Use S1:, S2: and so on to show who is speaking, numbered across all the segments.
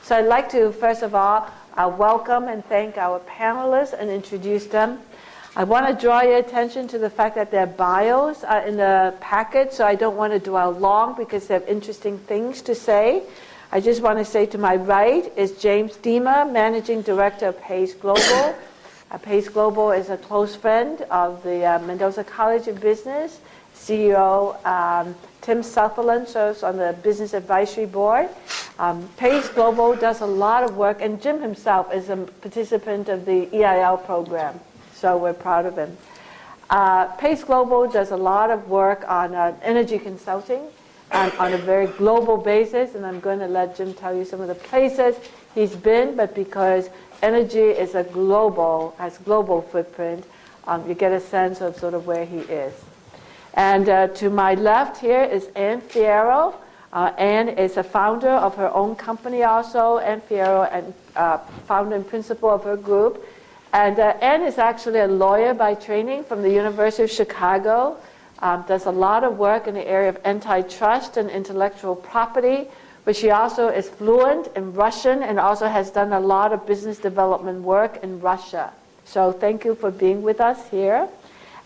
S1: So I'd like to, first of all, welcome and thank our panelists and introduce them. I want to draw your attention to the fact that their bios are in the packet, so I don't want to dwell long because they have interesting things to say. I just want to say to my right is James Diemer, Managing Director of Pace Global. Pace Global is a close friend of the Mendoza College of Business. CEO Tim Sutherland serves on the Business Advisory Board. Pace Global does a lot of work, and Jim himself is a participant of the EIL program, so we're proud of him. Pace Global does a lot of work on energy consulting on a very global basis, and I'm going to let Jim tell you some of the places he's been, but because energy is has global footprint, you get a sense of sort of where he is. And to my left here is Ann Fierro. Ann is a founder of her own company also, Ann Fierro, and founder and principal of her group. And Ann is actually a lawyer by training from the University of Chicago. Does a lot of work in the area of antitrust and intellectual property, but she also is fluent in Russian and also has done a lot of business development work in Russia. So thank you for being with us here.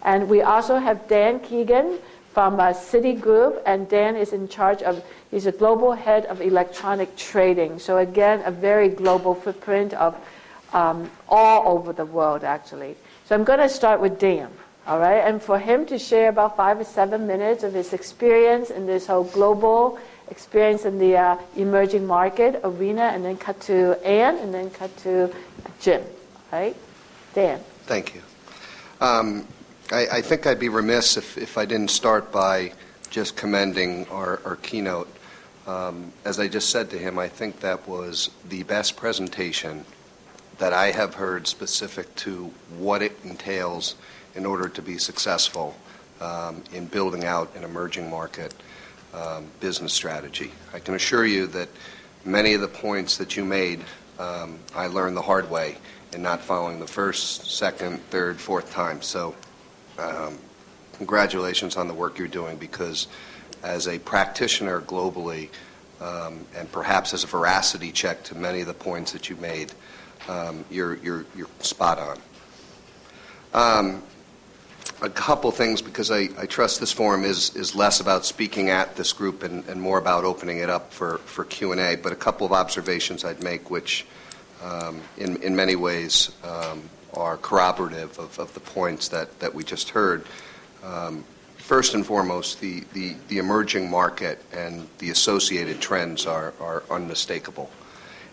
S1: And we also have Dan Keegan from Citigroup, and Dan is in charge of, he's a global head of electronic trading. So again, a very global footprint of all over the world, actually. So I'm going to start with Dan, all right? And for him to share about 5 or 7 minutes of his experience in this whole global experience in the emerging market arena, and then cut to Ann, and then cut to Jim, right? Dan.
S2: Thank you. I think I'd be remiss if I didn't start by just commending our keynote. As I just said to him, I think that was the best presentation that I have heard specific to what it entails in order to be successful in building out an emerging market business strategy. I can assure you that many of the points that you made, I learned the hard way in not following the first, second, third, fourth time. So congratulations on the work you're doing, because as a practitioner globally, and perhaps as a veracity check to many of the points that you made, you're spot on. A couple things, because I trust this forum is less about speaking at this group and more about opening it up for Q&A, but a couple of observations I'd make which in many ways are corroborative of the points that we just heard. First and foremost, the emerging market and the associated trends are unmistakable.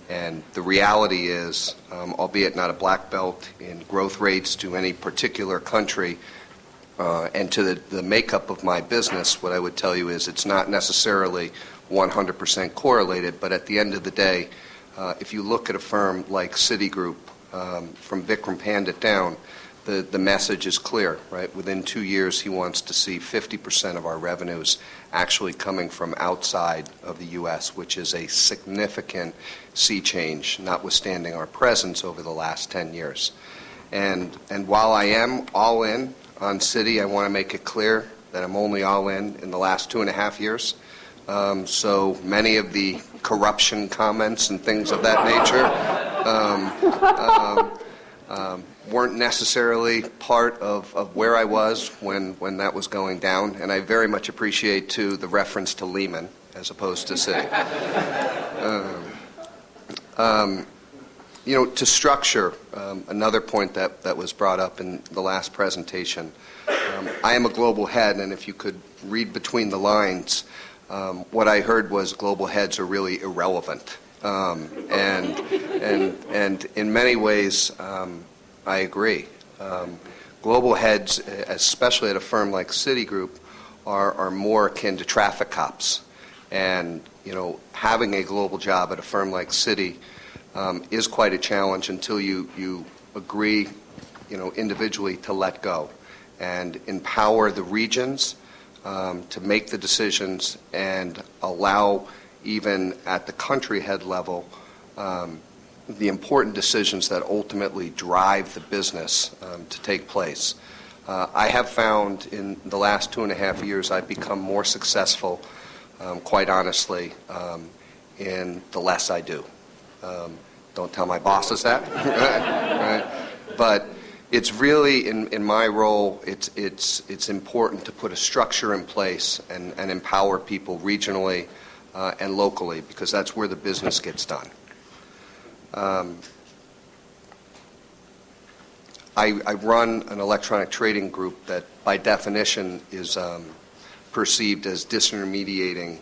S2: And the reality is, albeit not a black belt in growth rates to any particular country, and to the makeup of my business, what I would tell you is it's not necessarily 100% correlated, but at the end of the day, if you look at a firm like Citigroup, from Vikram Pandit down, the message is clear, right? Within 2 years, he wants to see 50% of our revenues actually coming from outside of the U.S., which is a significant sea change, notwithstanding our presence over the last 10 years. And while I am all in on Citi, I want to make it clear that I'm only all in the last 2.5 years. So many of the corruption comments and things of that nature weren't necessarily part of where I was when that was going down. And I very much appreciate, too, the reference to Lehman as opposed to Citi. To structure, another point that was brought up in the last presentation, I am a global head, and if you could read between the lines, what I heard was global heads are really irrelevant. And in many ways, I agree. Global heads, especially at a firm like Citigroup, are more akin to traffic cops. And, having a global job at a firm like Citi is quite a challenge until you agree, individually to let go and empower the regions to make the decisions and allow, even at the country head level, the important decisions that ultimately drive the business to take place. I have found in the last 2.5 years I've become more successful, quite honestly, in the less I do. Don't tell my bosses that. Right? But it's really, in my role, it's important to put a structure in place and empower people regionally and locally, because that's where the business gets done. I run an electronic trading group that, by definition, is perceived as disintermediating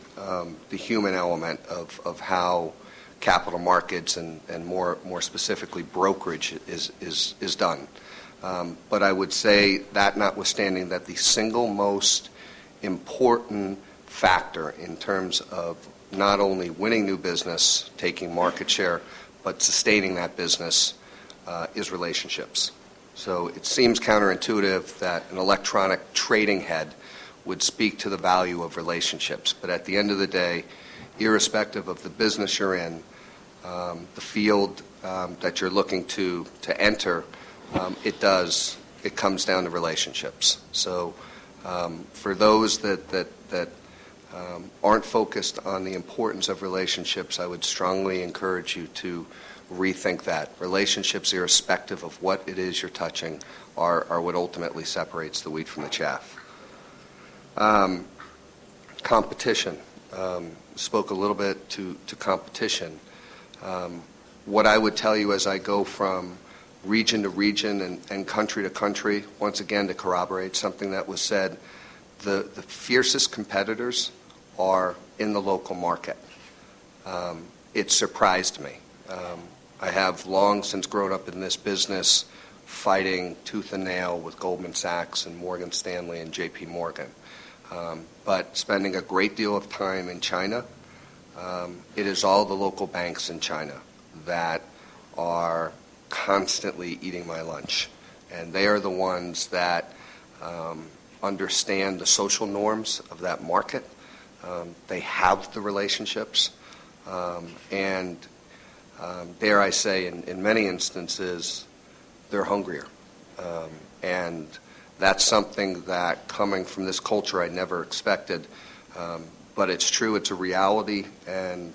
S2: the human element of how capital markets and more specifically brokerage is done. But I would say that, notwithstanding, that the single most important factor in terms of not only winning new business, taking market share, but sustaining that business is relationships. So it seems counterintuitive that an electronic trading head would speak to the value of relationships. But at the end of the day, irrespective of the business you're in, the field that you're looking to enter, it comes down to relationships. So for those that aren't focused on the importance of relationships, I would strongly encourage you to rethink that. Relationships, irrespective of what it is you're touching, are what ultimately separates the wheat from the chaff. Competition. Spoke a little bit to competition. What I would tell you as I go from region to region and country to country, once again to corroborate something that was said, the fiercest competitors are in the local market. It surprised me. I have long since grown up in this business, fighting tooth and nail with Goldman Sachs and Morgan Stanley and JP Morgan. But spending a great deal of time in China, it is all the local banks in China that are constantly eating my lunch. And they are the ones that understand the social norms of that market. They have the relationships. And dare I say, in many instances, they're hungrier. And that's something that, coming from this culture, I never expected. But it's true, it's a reality. And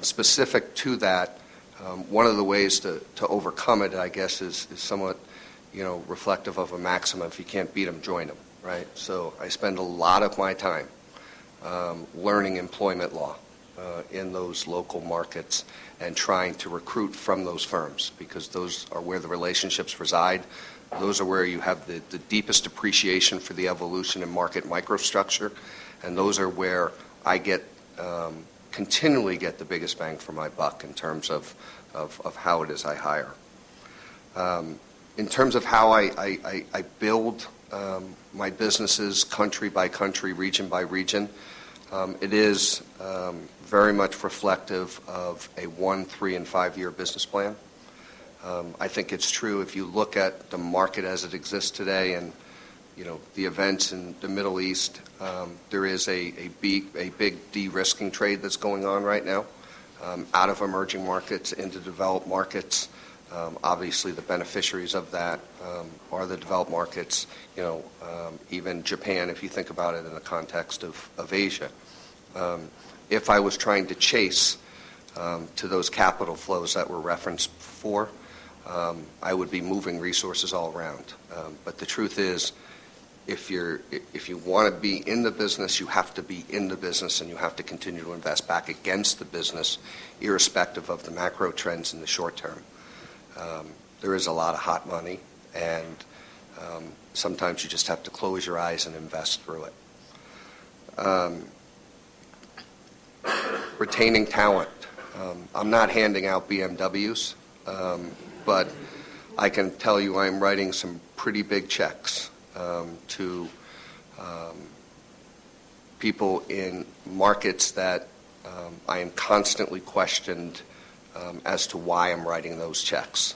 S2: specific to that, one of the ways to overcome it, I guess, is somewhat, reflective of a maxim: if you can't beat them, join them, right? So I spend a lot of my time learning employment law in those local markets and trying to recruit from those firms, because those are where the relationships reside. Those are where you have the deepest appreciation for the evolution in market microstructure, and those are where I continually get the biggest bang for my buck in terms of how it is I hire. In terms of how I build my businesses country by country, region by region, it is very much reflective of a 1-, 3-, and 5-year business plan. I think it's true if you look at the market as it exists today and the events in the Middle East, there is a big de-risking trade that's going on right now, out of emerging markets into developed markets. Obviously, the beneficiaries of that are the developed markets, even Japan, if you think about it in the context of Asia. If I was trying to chase to those capital flows that were referenced before, I would be moving resources all around. But the truth is, if you want to be in the business, you have to be in the business, and you have to continue to invest back against the business, irrespective of the macro trends in the short term. There is a lot of hot money, and sometimes you just have to close your eyes and invest through it. Retaining talent. I'm not handing out BMWs, but I can tell you I'm writing some pretty big checks to people in markets that I am constantly questioned as to why I'm writing those checks.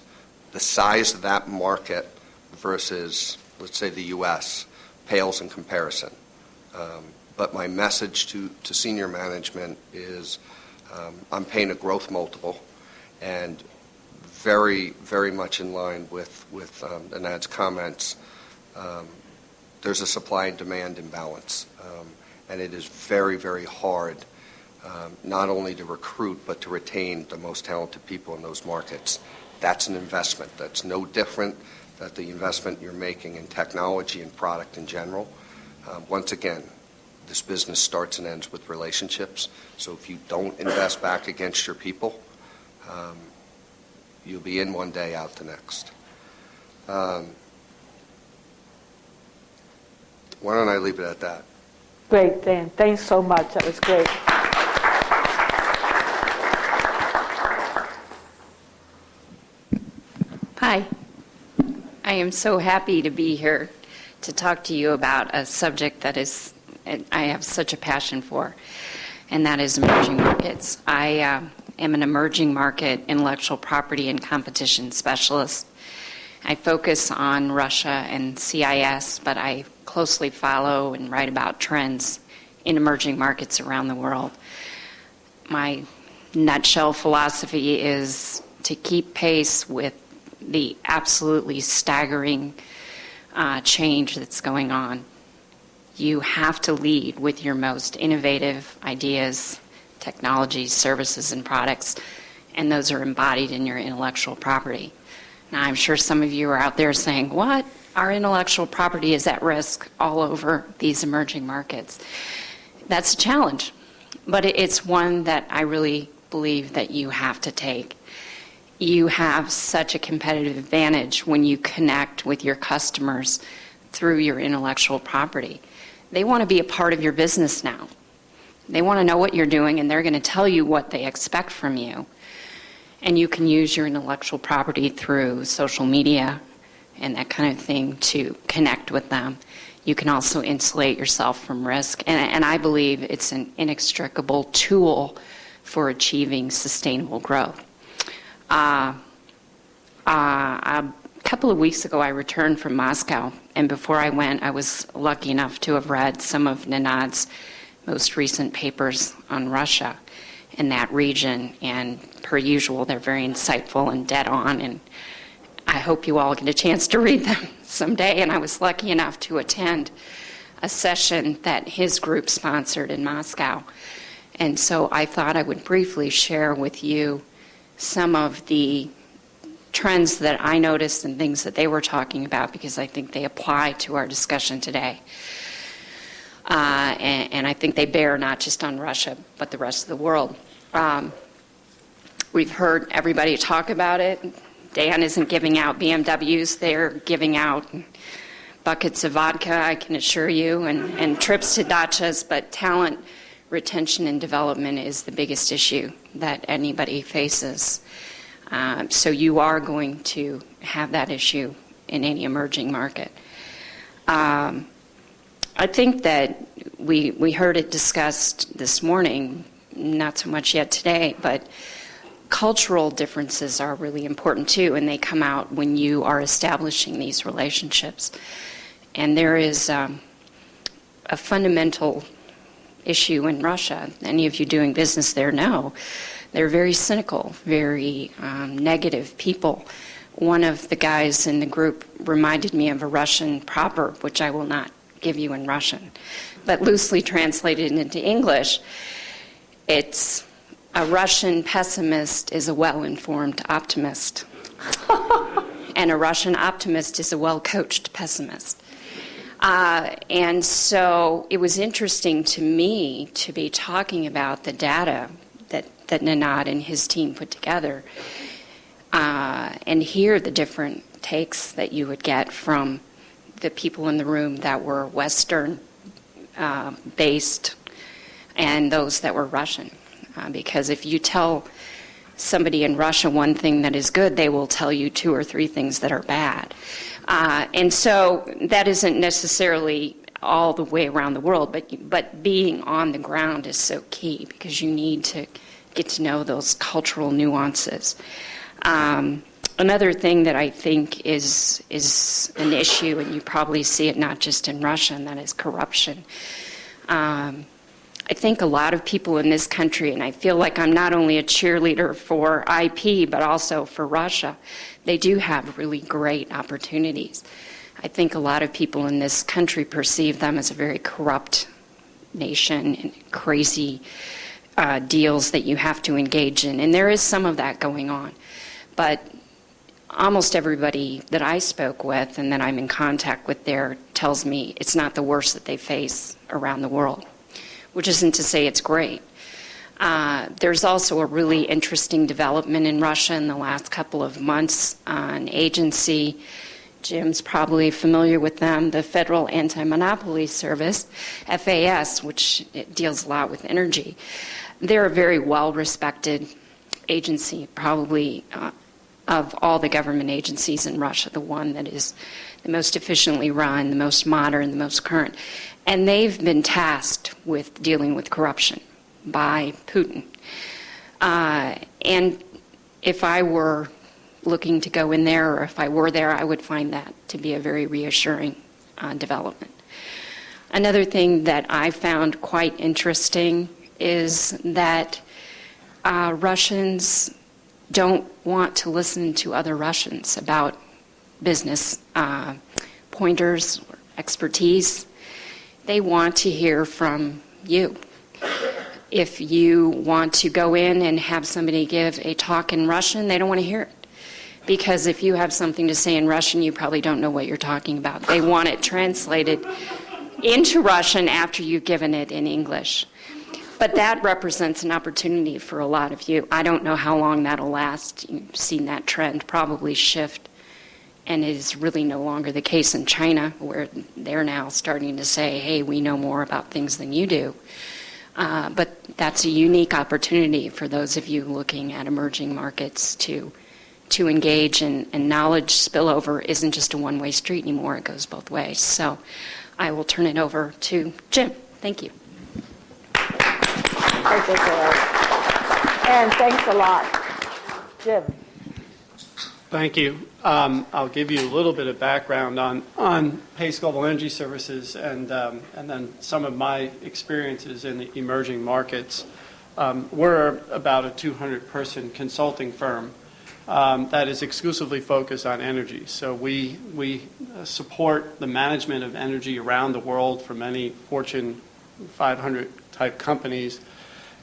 S2: The size of that market versus, let's say, the U.S. pales in comparison. But my message to senior management is I'm paying a growth multiple, and very, very much in line with Anad's comments. There's a supply and demand imbalance, and it is very, very hard not only to recruit but to retain the most talented people in those markets. That's an investment. That's no different than the investment you're making in technology and product in general. Once again, this business starts and ends with relationships. So if you don't invest back against your people, you'll be in one day, out the next. Why don't I leave it at that?
S1: Great, Dan. Thanks so much. That was great.
S3: Hi. I am so happy to be here to talk to you about a subject that I have such a passion for, and that is emerging markets. I am an emerging market intellectual property and competition specialist. I focus on Russia and CIS, but I closely follow and write about trends in emerging markets around the world. My nutshell philosophy is to keep pace with the absolutely staggering change that's going on. You have to lead with your most innovative ideas, technologies, services, and products, and those are embodied in your intellectual property. Now, I'm sure some of you are out there saying, what? Our intellectual property is at risk all over these emerging markets. That's a challenge, but it's one that I really believe that you have to take. You have such a competitive advantage when you connect with your customers through your intellectual property. They want to be a part of your business now. They want to know what you're doing, and they're going to tell you what they expect from you. And you can use your intellectual property through social media and that kind of thing to connect with them. You can also insulate yourself from risk. And I believe it's an inextricable tool for achieving sustainable growth. A couple of weeks ago, I returned from Moscow, and before I went, I was lucky enough to have read some of Nenad's most recent papers on Russia in that region, and per usual, they're very insightful and dead on, and I hope you all get a chance to read them someday. And I was lucky enough to attend a session that his group sponsored in Moscow, and so I thought I would briefly share with you some of the trends that I noticed and things that they were talking about, because I think they apply to our discussion today. And I think they bear not just on Russia, but the rest of the world. We've heard everybody talk about it. Dan isn't giving out BMWs. They're giving out buckets of vodka, I can assure you, and trips to dachas, but talent retention and development is the biggest issue that anybody faces. So you are going to have that issue in any emerging market. I think that we heard it discussed this morning, not so much yet today, but cultural differences are really important too, and they come out when you are establishing these relationships. And there is a fundamental issue in Russia. Any of you doing business there know they're very cynical, very negative people. One of the guys in the group reminded me of a Russian proverb, which I will not give you in Russian, but loosely translated into English, it's a Russian pessimist is a well-informed optimist, and a Russian optimist is a well-coached pessimist. And so it was interesting to me to be talking about the data that Nenad and his team put together, and hear the different takes that you would get from the people in the room that were Western based and those that were Russian. Because if you tell somebody in Russia one thing that is good, they will tell you 2 or 3 things that are bad. And so that isn't necessarily all the way around the world, but being on the ground is so key, because you need to get to know those cultural nuances. Another thing that I think is an issue, and you probably see it not just in Russia, and that is corruption. I think a lot of people in this country, and I feel like I'm not only a cheerleader for IP, but also for Russia, they do have really great opportunities. I think a lot of people in this country perceive them as a very corrupt nation and crazy deals that you have to engage in, and there is some of that going on. But almost everybody that I spoke with and that I'm in contact with there tells me it's not the worst that they face around the world, which isn't to say it's great. There's also a really interesting development in Russia in the last couple of months. An agency, Jim's probably familiar with them, the Federal Anti-Monopoly Service, FAS, which deals a lot with energy. They're a very well-respected agency, probably of all the government agencies in Russia, the one that is the most efficiently run, the most modern, the most current. And they've been tasked with dealing with corruption by Putin. And if I were looking to go in there, or if I were there, I would find that to be a very reassuring development. Another thing that I found quite interesting is that Russians don't want to listen to other Russians about business pointers or expertise. They want to hear from you. If you want to go in and have somebody give a talk in Russian, they don't want to hear it. Because if you have something to say in Russian, you probably don't know what you're talking about. They want it translated into Russian after you've given it in English. But that represents an opportunity for a lot of you. I don't know how long that'll last. You've seen that trend probably shift, and it is really no longer the case in China, where they're now starting to say, hey, we know more about things than you do. But that's a unique opportunity for those of you looking at emerging markets to engage, and knowledge spillover isn't just a one-way street anymore. It goes both ways. So I will turn it over to Jim. Thank you.
S1: Thank you, and thanks a lot. Jim.
S4: Thank you. I'll give you a little bit of background on PACE Global Energy Services and then some of my experiences in the emerging markets. We're about a 200-person consulting firm that is exclusively focused on energy. So we support the management of energy around the world for many Fortune 500 type companies,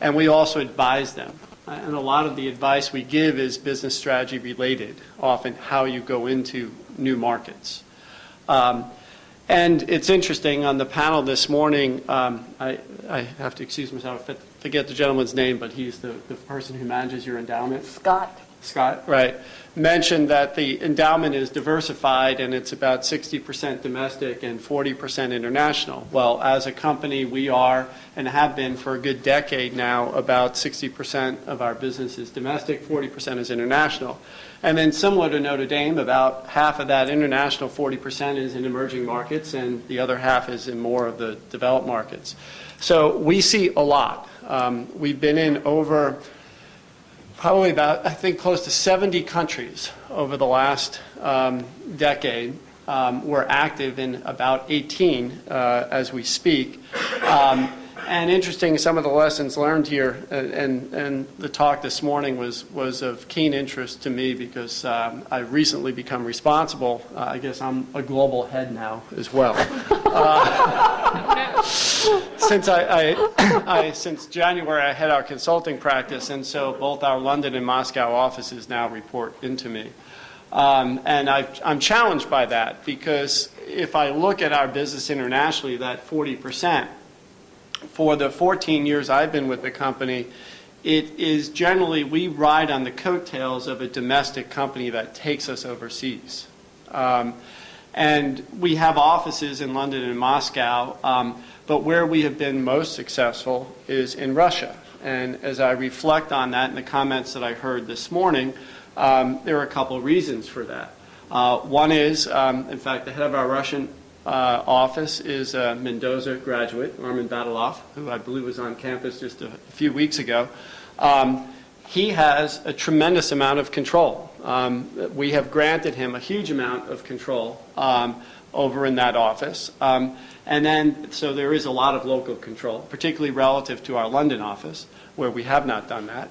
S4: and we also advise them. And a lot of the advice we give is business strategy related, often how you go into new markets. And it's interesting, on the panel this morning, I have to excuse myself, I forget the gentleman's name, but he's the person who manages your endowment. Scott, right, mentioned that the endowment is diversified and it's about 60% domestic and 40% international. Well, as a company, we are and have been for a good decade now, about 60% of our business is domestic, 40% is international. And then similar to Notre Dame, about half of that international 40% is in emerging markets and the other half is in more of the developed markets. So we see a lot. We've been in over probably about, I think, close to 70 countries over the last decade. We're active in about 18 as we speak. And interesting, some of the lessons learned here and the talk this morning was of keen interest to me because I've recently become responsible. I guess I'm a global head now as well. Since January, I head our consulting practice, and so both our London and Moscow offices now report into me. And I'm challenged by that because if I look at our business internationally, that 40%, for the 14 years I've been with the company, it is generally we ride on the coattails of a domestic company that takes us overseas. And we have offices in London and Moscow, but where we have been most successful is in Russia. And as I reflect on that and the comments that I heard this morning, there are a couple of reasons for that. One is, in fact, the head of our Russian office is a Mendoza graduate, Armin Badalov, who I believe was on campus just a few weeks ago. He has a tremendous amount of control. We have granted him a huge amount of control over in that office. And then, so there is a lot of local control, particularly relative to our London office, where we have not done that.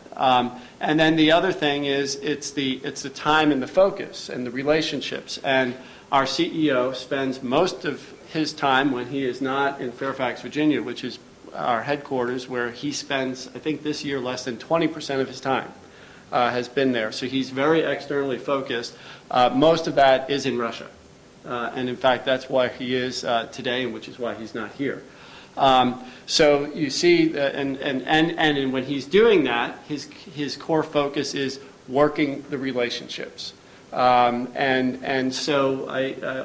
S4: And then the other thing is it's the time and the focus and the relationships. And our CEO spends most of his time when he is not in Fairfax, Virginia, which is our headquarters, where he spends, I think this year, less than 20% of his time has been there. So he's very externally focused. Most of that is in Russia. And in fact, that's why he is today, and which is why he's not here. So you see, and when he's doing that, his core focus is working the relationships. And so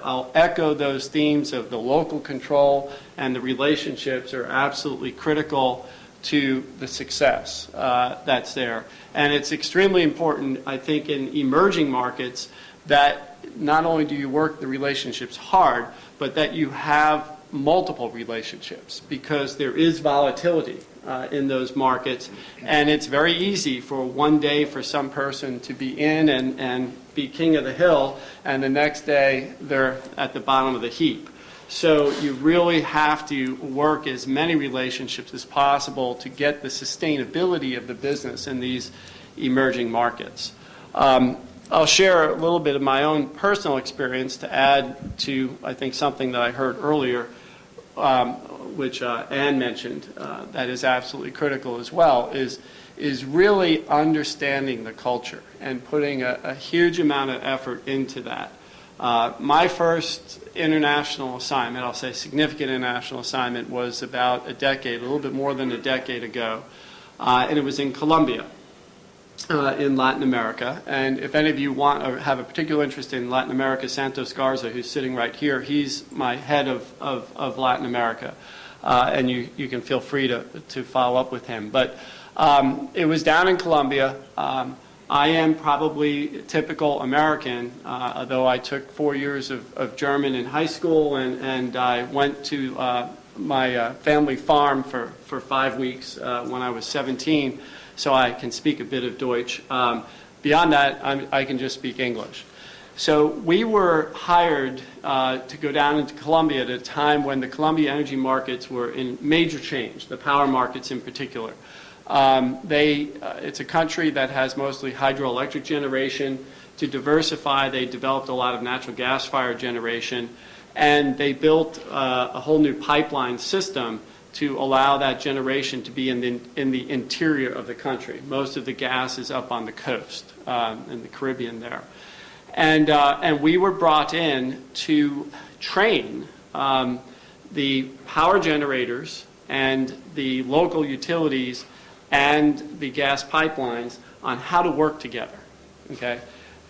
S4: I'll echo those themes of the local control and the relationships are absolutely critical to the success that's there. And it's extremely important, I think, in emerging markets that not only do you work the relationships hard, but that you have multiple relationships, because there is volatility in those markets, and it's very easy for one day for some person to be in and be king of the hill, and the next day they're at the bottom of the heap. So you really have to work as many relationships as possible to get the sustainability of the business in these emerging markets. I'll share a little bit of my own personal experience to add to, I think, something that I heard earlier, which Ann mentioned, that is absolutely critical as well, is really understanding the culture and putting a huge amount of effort into that. My first international assignment, I'll say significant international assignment, was about a little bit more than a decade ago, and it was in Colombia. In Latin America, and if any of you want or have a particular interest in Latin America, Santos Garza, who's sitting right here, he's my head of Latin America, and you can feel free to follow up with him. But it was down in Colombia. I am probably typical American, although I took 4 years of German in high school, and I went to my family farm for 5 weeks when I was 17. So I can speak a bit of Deutsch. Beyond that, I can just speak English. So we were hired to go down into Colombia at a time when the Colombia energy markets were in major change, the power markets in particular. It's a country that has mostly hydroelectric generation. To diversify, they developed a lot of natural gas-fired generation, and they built a whole new pipeline system to allow that generation to be in the interior of the country. Most of the gas is up on the coast in the Caribbean there. And we were brought in to train the power generators and the local utilities and the gas pipelines on how to work together. Okay?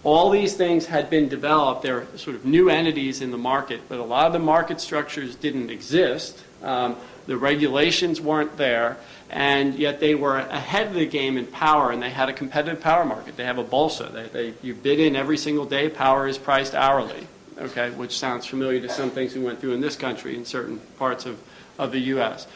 S4: All these things had been developed. They're sort of new entities in the market, but a lot of the market structures didn't exist. The regulations weren't there, and yet they were ahead of the game in power, and they had a competitive power market. They have a bolsa. You bid in every single day. Power is priced hourly, okay, which sounds familiar to some things we went through in this country in certain parts of the U.S.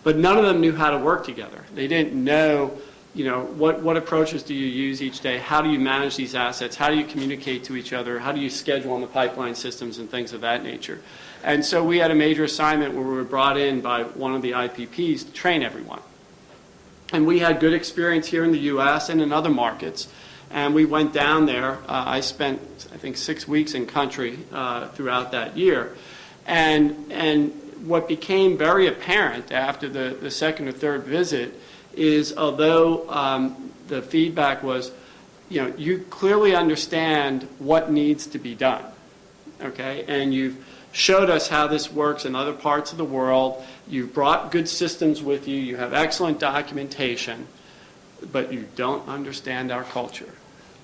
S4: But none of them knew how to work together. They didn't know, what approaches do you use each day? How do you manage these assets? How do you communicate to each other? How do you schedule on the pipeline systems and things of that nature? And so we had a major assignment where we were brought in by one of the IPPs to train everyone. And we had good experience here in the U.S. and in other markets. And we went down there. I spent, I think, 6 weeks in country throughout that year. And what became very apparent after the second or third visit is, although the feedback was, you clearly understand what needs to be done, okay? And you've showed us how this works in other parts of the world. You've brought good systems with you. You have excellent documentation, but you don't understand our culture.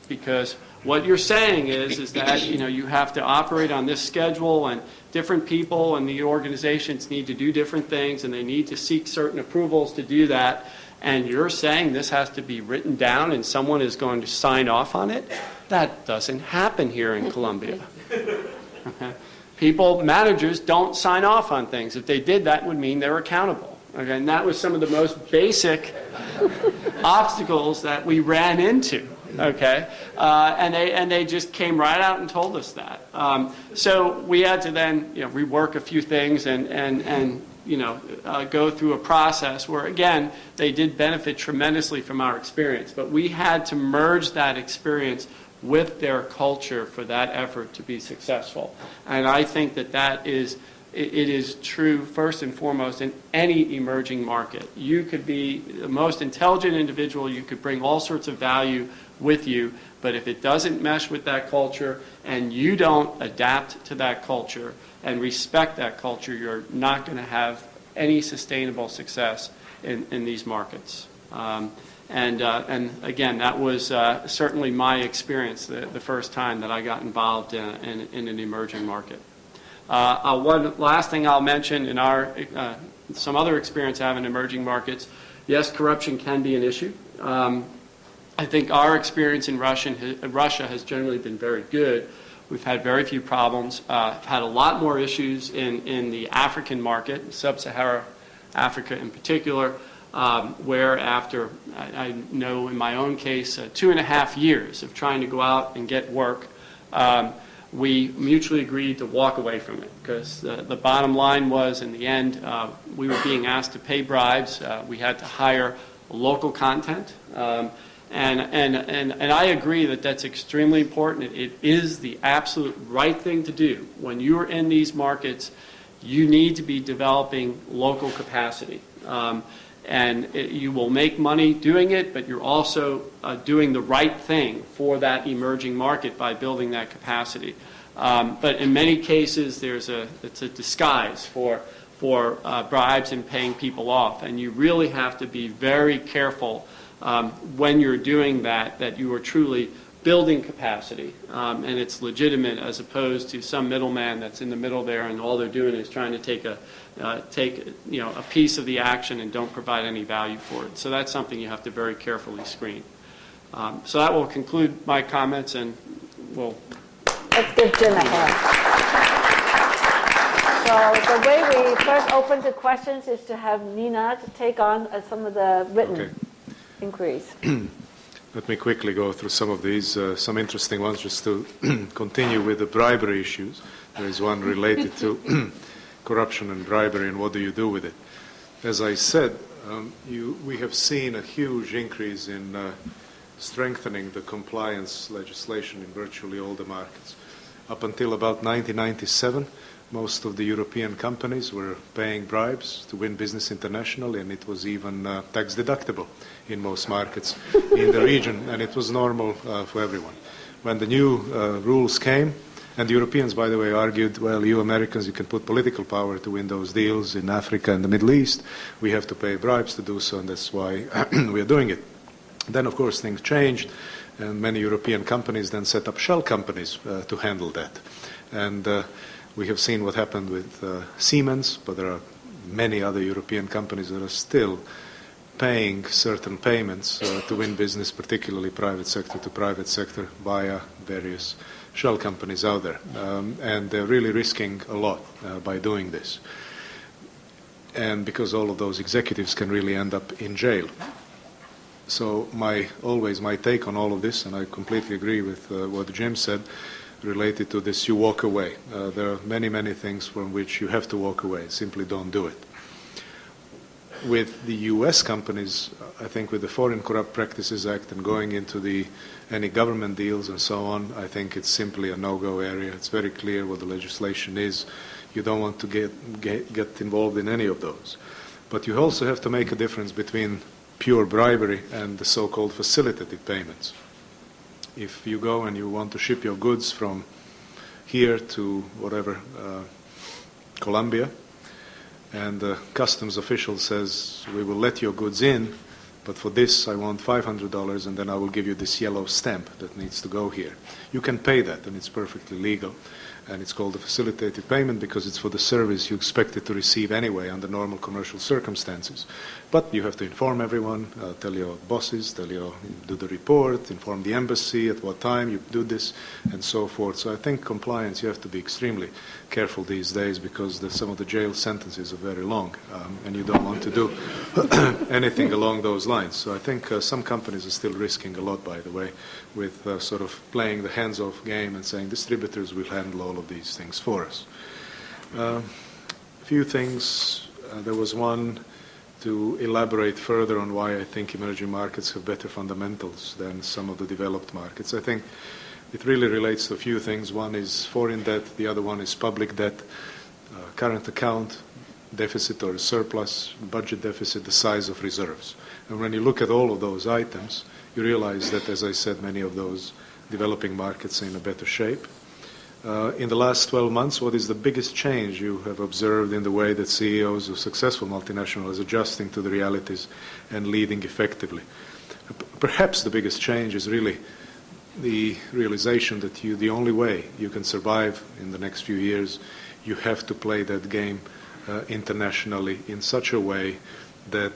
S4: Because what you're saying is that, you have to operate on this schedule, and different people and the organizations need to do different things, and they need to seek certain approvals to do that. And you're saying this has to be written down and someone is going to sign off on it? That doesn't happen here in Colombia. Okay? Managers don't sign off on things. If they did, that would mean they're accountable. Okay? And that was some of the most basic obstacles that we ran into. Okay, and they just came right out and told us that. So we had to then rework a few things and go through a process where, again, they did benefit tremendously from our experience, but we had to merge that experience with their culture for that effort to be successful. And I think that is it is true first and foremost in any emerging market. You could be the most intelligent individual, you could bring all sorts of value with you, but if it doesn't mesh with that culture and you don't adapt to that culture and respect that culture, you're not going to have any sustainable success in these markets. And again, that was certainly my experience the first time that I got involved in an emerging market. One last thing I'll mention in some other experience I have in emerging markets, yes, corruption can be an issue. I think our experience in Russia has generally been very good. We've had very few problems. Had a lot more issues in the African market, Sub-Saharan Africa in particular, where after, I know in my own case, 2.5 years of trying to go out and get work, we mutually agreed to walk away from it because the bottom line was, in the end, we were being asked to pay bribes. We had to hire local content. And I agree that that's extremely important. It is the absolute right thing to do. When you're in these markets, you need to be developing local capacity. You will make money doing it, but you're also doing the right thing for that emerging market by building that capacity. But in many cases, it's a disguise for bribes and paying people off. And you really have to be very careful when you're doing that you are truly building capacity, and it's legitimate, as opposed to some middleman that's in the middle there, and all they're doing is trying to take a piece of the action and don't provide any value for it. So that's something you have to very carefully screen. So that will conclude my comments, and
S1: let's give Jim a hand. So the way we first open to questions is to have Nina to take on some of the written inquiries.
S5: Let me quickly go through some of these, some interesting ones, just to continue with the bribery issues. There is one related to corruption and bribery, and what do you do with it? As I said, we have seen a huge increase in strengthening the compliance legislation in virtually all the markets. Up until about 1997, most of the European companies were paying bribes to win business internationally, and it was even tax deductible in most markets in the region, and it was normal for everyone. When the new rules came, and the Europeans, by the way, argued, well, you Americans, you can put political power to win those deals in Africa and the Middle East. We have to pay bribes to do so, and that's why we are doing it. Then, of course, things changed, and many European companies then set up shell companies to handle that. And we have seen what happened with Siemens, but there are many other European companies that are still paying certain payments to win business, particularly private sector to private sector, via various shell companies out there. And they're really risking a lot by doing this. And because all of those executives can really end up in jail. So my take on all of this, and I completely agree with what Jim said, related to this, you walk away. There are many, many things from which you have to walk away. Simply don't do it. With the U.S. companies, I think with the Foreign Corrupt Practices Act and going into any government deals and so on, I think it's simply a no-go area. It's very clear what the legislation is. You don't want to get involved in any of those. But you also have to make a difference between pure bribery and the so-called facilitated payments. If you go and you want to ship your goods from here to whatever, Colombia, and the customs official says, we will let your goods in, but for this I want $500, and then I will give you this yellow stamp that needs to go here. You can pay that, and it's perfectly legal. And it's called a facilitated payment because it's for the service you expect it to receive anyway under normal commercial circumstances. But you have to inform everyone, tell your bosses, do the report, inform the embassy at what time you do this, and so forth. So I think compliance, you have to be extremely careful these days because some of the jail sentences are very long, and you don't want to do anything along those lines. So I think some companies are still risking a lot, by the way, with sort of playing the hands-off game and saying distributors will handle all of these things for us. A few things. There was one to elaborate further on why I think emerging markets have better fundamentals than some of the developed markets. I think it really relates to a few things. One is foreign debt, the other one is public debt. current account deficit or surplus, budget deficit, the size of reserves. And when you look at all of those items, you realize that, as I said, many of those developing markets are in a better shape. In the last 12 months, what is the biggest change you have observed in the way that CEOs of successful multinationals are adjusting to the realities and leading effectively? Perhaps the biggest change is really the realization that the only way you can survive in the next few years, you have to play that game internationally in such a way that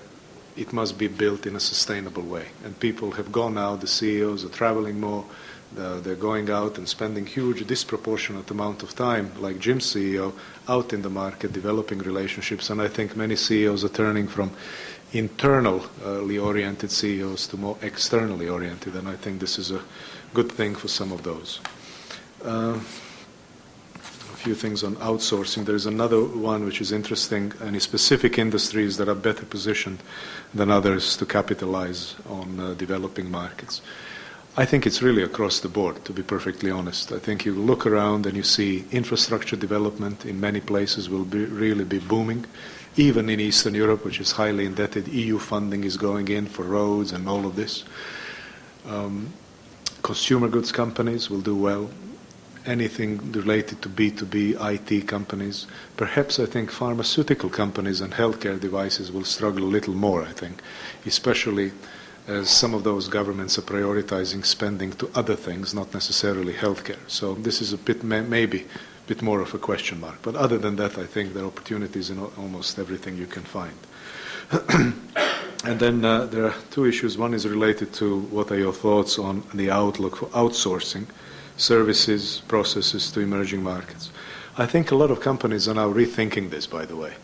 S5: it must be built in a sustainable way. And people have gone out, the CEOs are traveling more, they're going out and spending huge disproportionate amount of time, like Jim's CEO, out in the market, developing relationships. And I think many CEOs are turning from internally oriented CEOs to more externally oriented, and I think this is a good thing for some of those. A few things on outsourcing. There's another one which is interesting, any specific industries that are better positioned than others to capitalize on developing markets. I think it's really across the board, to be perfectly honest. I think you look around and you see infrastructure development in many places will really be booming. Even in Eastern Europe, which is highly indebted, EU funding is going in for roads and all of this. Consumer goods companies will do well. Anything related to B2B, IT companies. Perhaps I think pharmaceutical companies and healthcare devices will struggle a little more, I think, especially as some of those governments are prioritizing spending to other things, not necessarily healthcare. So this is a bit, maybe a bit more of a question mark. But other than that, I think there are opportunities in almost everything you can find. And then there are two issues. One is related to what are your thoughts on the outlook for outsourcing services, processes to emerging markets. I think a lot of companies are now rethinking this, by the way.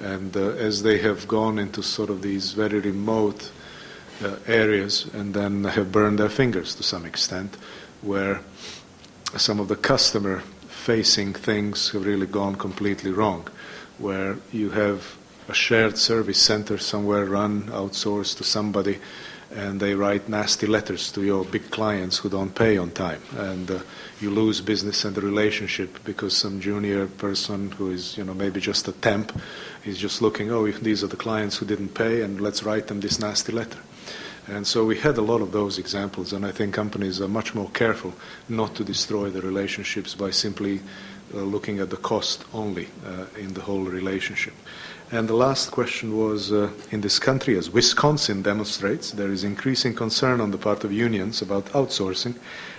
S5: And as they have gone into sort of these very remote areas and then have burned their fingers to some extent, where some of the customer-facing things have really gone completely wrong, where you have a shared service center somewhere run, outsourced to somebody, and they write nasty letters to your big clients who don't pay on time, and you lose business and the relationship because some junior person who is, maybe just a temp is just looking, these are the clients who didn't pay, and let's write them this nasty letter. And so we had a lot of those examples, and I think companies are much more careful not to destroy the relationships by simply looking at the cost only in the whole relationship. And the last question was, in this country, as Wisconsin demonstrates, there is increasing concern on the part of unions about outsourcing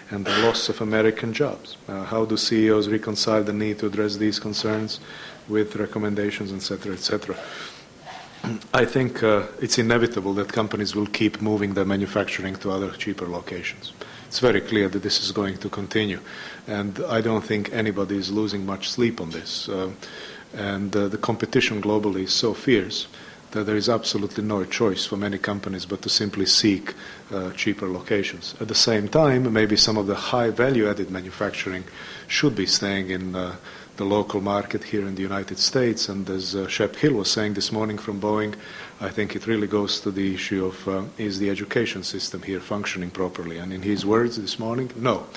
S5: and the loss of American jobs. How do CEOs reconcile the need to address these concerns with recommendations, et cetera, et cetera? I think it's inevitable that companies will keep moving their manufacturing to other cheaper locations. It's very clear that this is going to continue, and I don't think anybody is losing much sleep on this. And the competition globally is so fierce that there is absolutely no choice for many companies but to simply seek cheaper locations. At the same time, maybe some of the high value-added manufacturing should be staying in the local market here in the United States. And as Shep Hill was saying this morning from Boeing, I think it really goes to the issue of is the education system here functioning properly? And in his words this morning, no,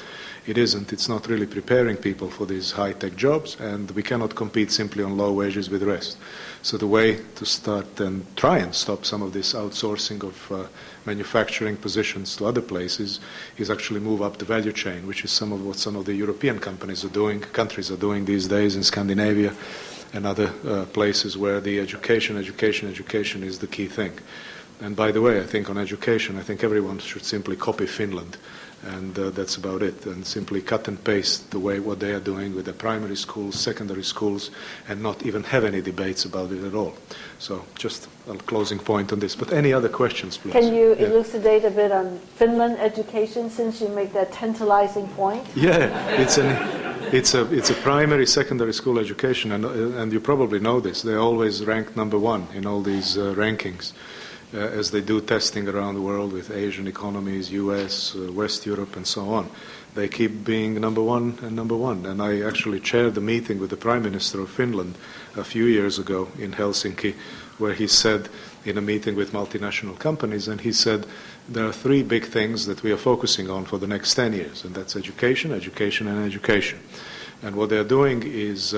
S5: it isn't. It's not really preparing people for these high-tech jobs, and we cannot compete simply on low wages with the rest. So the way to start and try and stop some of this outsourcing of manufacturing positions to other places is actually move up the value chain, which is some of what some of the European countries are doing these days in Scandinavia and other places where the education is the key thing. And by the way, I think on education, I think everyone should simply copy Finland. And that's about it, and simply cut and paste the way what they are doing with the primary schools, secondary schools, and not even have any debates about it at all. So just a closing point on this. But any other questions, please?
S1: Can you elucidate a bit on Finland education, since you make that tantalizing point?
S5: Yeah, it's a primary, secondary school education, and you probably know this. They're always ranked number one in all these rankings. As they do testing around the world with Asian economies, US, West Europe, and so on. They keep being number one and number one. And I actually chaired the meeting with the Prime Minister of Finland a few years ago in Helsinki, where he said, in a meeting with multinational companies, and he said, there are three big things that we are focusing on for the next 10 years, and that's education, education, and education. And what they're doing is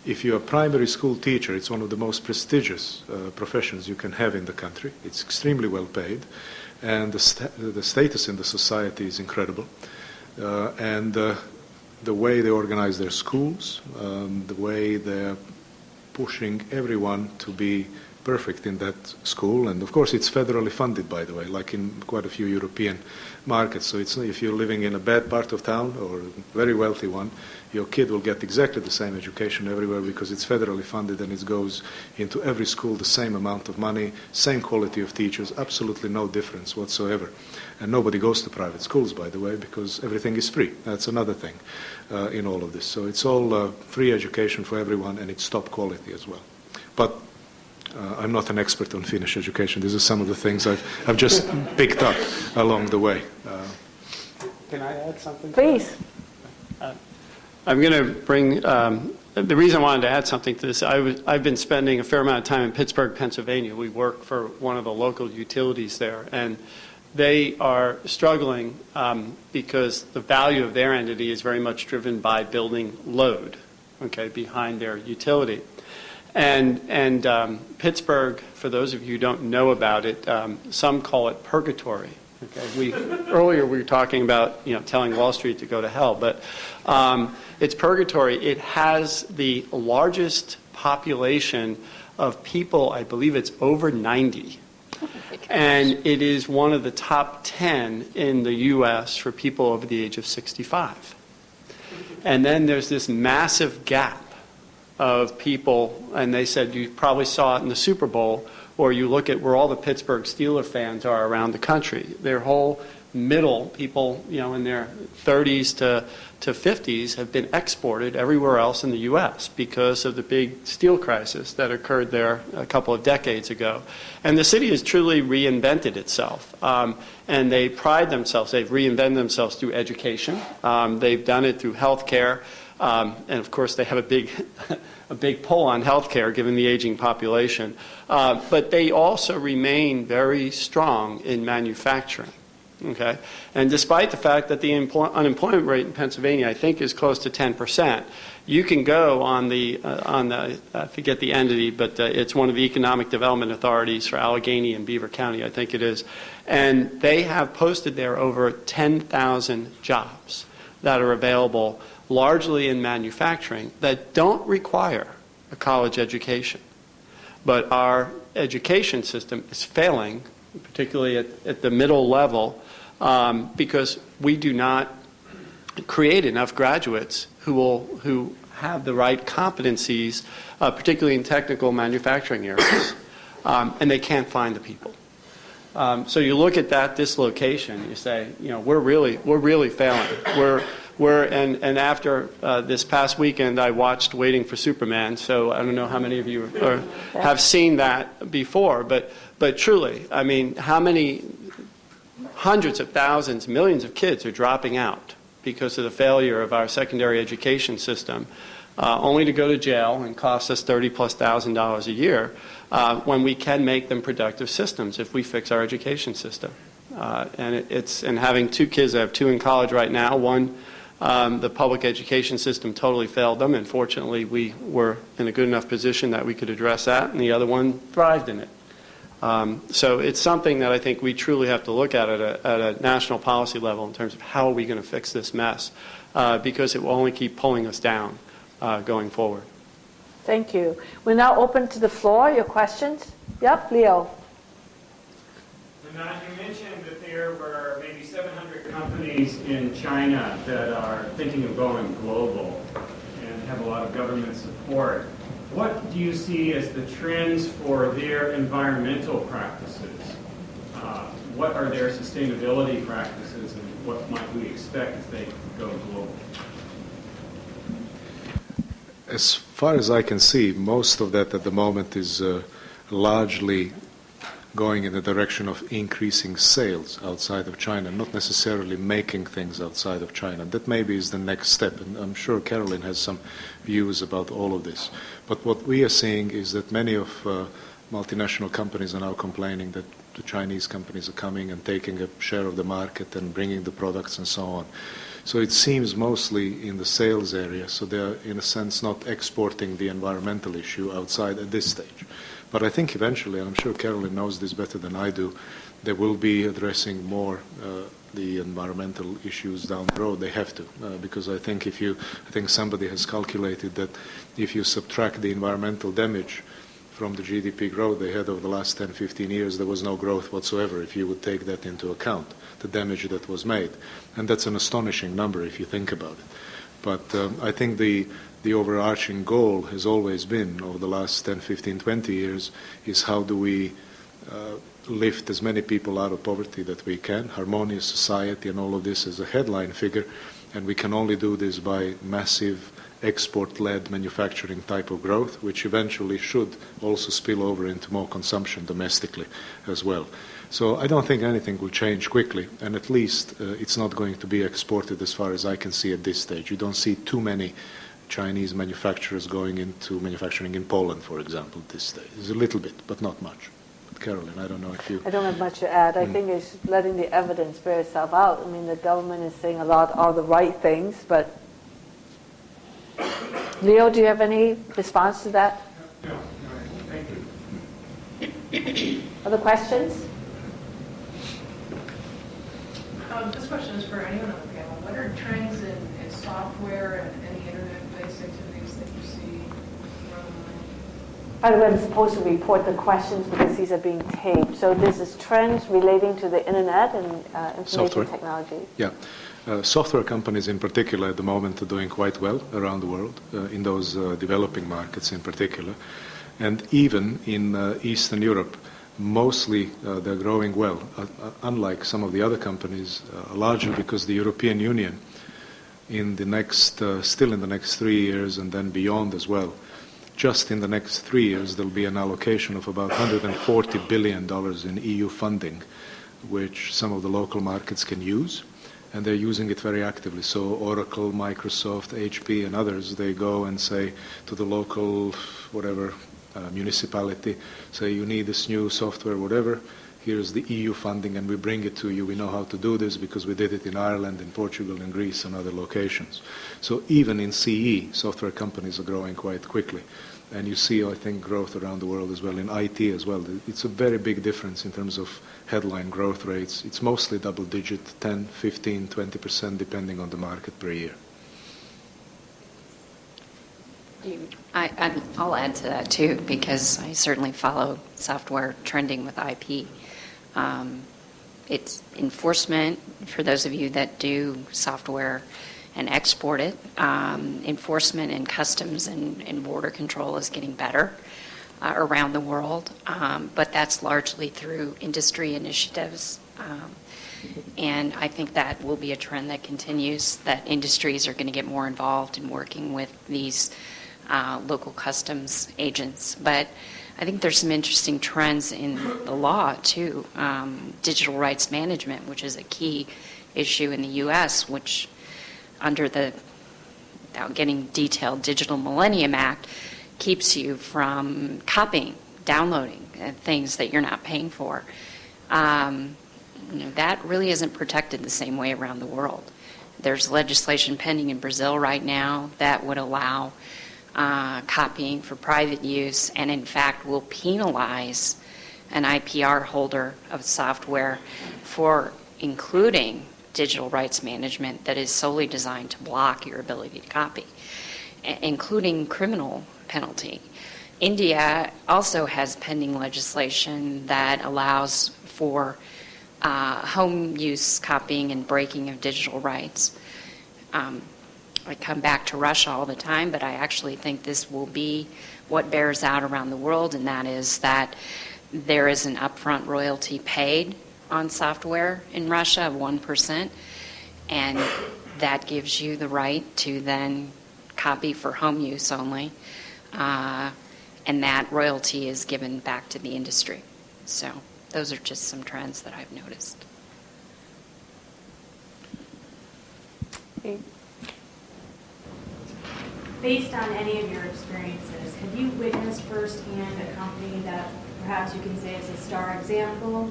S5: if you're a primary school teacher, it's one of the most prestigious professions you can have in the country. It's extremely well paid, and the status in the society is incredible. And the way they organize their schools, the way they're pushing everyone to be perfect in that school. And of course it's federally funded, by the way, like in quite a few European markets. So it's, if you're living in a bad part of town or a very wealthy one, your kid will get exactly the same education everywhere because it's federally funded and it goes into every school the same amount of money, same quality of teachers, absolutely no difference whatsoever. And nobody goes to private schools, by the way, because everything is free. That's another thing in all of this. So it's all free education for everyone, and it's top quality as well. But I'm not an expert on Finnish education. These are some of the things I've just picked up along the way.
S4: Can I add something?
S1: Please.
S4: I'm going to bring, the reason I wanted to add something to this, I've been spending a fair amount of time in Pittsburgh, Pennsylvania. We work for one of the local utilities there, and they are struggling because the value of their entity is very much driven by building load, okay, behind their utility. And Pittsburgh, for those of you who don't know about it, some call it purgatory. Okay, earlier we were talking about telling Wall Street to go to hell, but it's purgatory. It has the largest population of people. I believe it's over 90, and it is one of the top 10 in the U.S. for people over the age of 65. And then there's this massive gap of people, and they said you probably saw it in the Super Bowl, or you look at where all the Pittsburgh Steelers fans are around the country. Their whole middle, people in their 30s to 50s, have been exported everywhere else in the U.S. because of the big steel crisis that occurred there a couple of decades ago. And the city has truly reinvented itself. And they pride themselves, they've reinvented themselves through education. They've done it through health care. And of course, they have a big pull on healthcare given the aging population. But they also remain very strong in manufacturing. Okay, and despite the fact that the unemployment rate in Pennsylvania, I think, is close to 10%, you can go on the I forget the entity, but it's one of the economic development authorities for Allegheny and Beaver County, I think it is, and they have posted there over 10,000 jobs that are available, largely in manufacturing, that don't require a college education. But our education system is failing, particularly at the middle level, because we do not create enough graduates who have the right competencies, particularly in technical manufacturing areas, and they can't find the people. So you look at that dislocation, you say, we're really failing. And after this past weekend, I watched Waiting for Superman. So I don't know how many of you have seen that before, but truly, I mean, how many hundreds of thousands, millions of kids are dropping out because of the failure of our secondary education system, only to go to jail and cost us $30,000+ a year, when we can make them productive systems if we fix our education system. And having two kids, I have two in college right now. One, the public education system totally failed them, and fortunately we were in a good enough position that we could address that, and the other one thrived in it. So it's something that I think we truly have to look at a national policy level in terms of how are we going to fix this mess, because it will only keep pulling us down going forward.
S1: Thank you. We're now open to the floor. Your questions? Yep, Leo.
S6: Anat, you mentioned that there were maybe 700 companies in China that are thinking of going global and have a lot of government support. What do you see as the trends for their environmental practices? What are their sustainability practices, and what might we expect as they go global?
S5: As far as I can see, most of that at the moment is largely going in the direction of increasing sales outside of China, not necessarily making things outside of China. That maybe is the next step, and I'm sure Carolyn has some views about all of this. But what we are seeing is that many of multinational companies are now complaining that the Chinese companies are coming and taking a share of the market and bringing the products and so on. So it seems mostly in the sales area, so they're in a sense not exporting the environmental issue outside at this stage. But I think eventually, and I'm sure Carolyn knows this better than I do, they will be addressing more the environmental issues down the road. They have to, because I think somebody has calculated that if you subtract the environmental damage from the GDP growth they had over the last 10, 15 years, there was no growth whatsoever if you would take that into account, the damage that was made. And that's an astonishing number if you think about it. But I think the overarching goal has always been, over the last 10, 15, 20 years, is how do we lift as many people out of poverty that we can, harmonious society and all of this as a headline figure, and we can only do this by massive export-led manufacturing type of growth, which eventually should also spill over into more consumption domestically as well. So I don't think anything will change quickly, and at least it's not going to be exported as far as I can see at this stage. You don't see too many Chinese manufacturers going into manufacturing in Poland, for example, at this stage. There's a little bit, but not much. But Carolyn, I don't know if you...
S1: I don't have much to add. I think it's letting the evidence bear itself out. I mean, the government is saying all the right things, but... Leo, do you have any response to that?
S6: No, thank you.
S1: Other questions?
S7: This question is for anyone on the panel. What are trends in software and any internet-based activities that you see around the world?
S1: By the way, I'm supposed to report the questions because these are being taped. So this is trends relating to the internet and information
S5: Software.
S1: technology.
S5: Yeah. Software companies in particular at the moment are doing quite well around the world, in those developing markets in particular. And even in Eastern Europe, mostly they're growing well, unlike some of the other companies, largely because the European Union still in the next 3 years and then beyond as well, just in the next 3 years there'll be an allocation of about $140 billion in EU funding, which some of the local markets can use. And they're using it very actively. So Oracle, Microsoft, HP, and others, they go and say to the local, municipality, say, you need this new software, whatever, here's the EU funding, and we bring it to you. We know how to do this because we did it in Ireland, in Portugal, in Greece, and other locations. So even in CE, software companies are growing quite quickly. And you see, I think, growth around the world as well, in IT as well. It's a very big difference in terms of headline growth rates. It's mostly double-digit, 10, 15, 20%, depending on the market per year.
S3: I'll add to that, too, because I certainly follow software trending with IP. It's enforcement, for those of you that do software and export it. Enforcement and customs and border control is getting better around the world, but that's largely through industry initiatives. And I think that will be a trend that continues, that industries are going to get more involved in working with these local customs agents. But I think there's some interesting trends in the law, too. Digital rights management, which is a key issue in the U.S., which under the, without getting detailed, Digital Millennium Act, keeps you from copying, downloading things that you're not paying for. That really isn't protected the same way around the world. There's legislation pending in Brazil right now that would allow copying for private use, and in fact will penalize an IPR holder of software for including digital rights management that is solely designed to block your ability to copy, including criminal penalty. India also has pending legislation that allows for home use copying and breaking of digital rights. I come back to Russia all the time, but I actually think this will be what bears out around the world, and that is that there is an upfront royalty paid on software in Russia of 1%, and that gives you the right to then copy for home use only, and that royalty is given back to the industry. So those are just some trends that I've noticed.
S1: Okay.
S8: Based on any of your experiences, have you witnessed firsthand a company that perhaps you can say as a star example,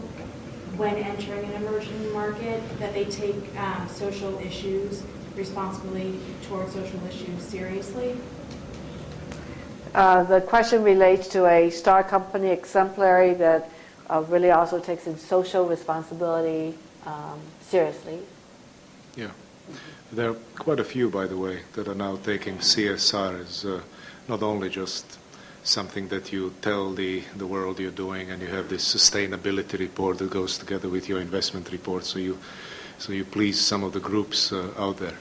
S8: when entering an emerging market, that they take social issues, responsibility towards social issues seriously?
S1: The question relates to a star company exemplary that really also takes in social responsibility seriously.
S5: Yeah. There are quite a few, by the way, that are now taking CSR as not only just something that you tell the world you're doing, and you have this sustainability report that goes together with your investment report, so you please some of the groups out there.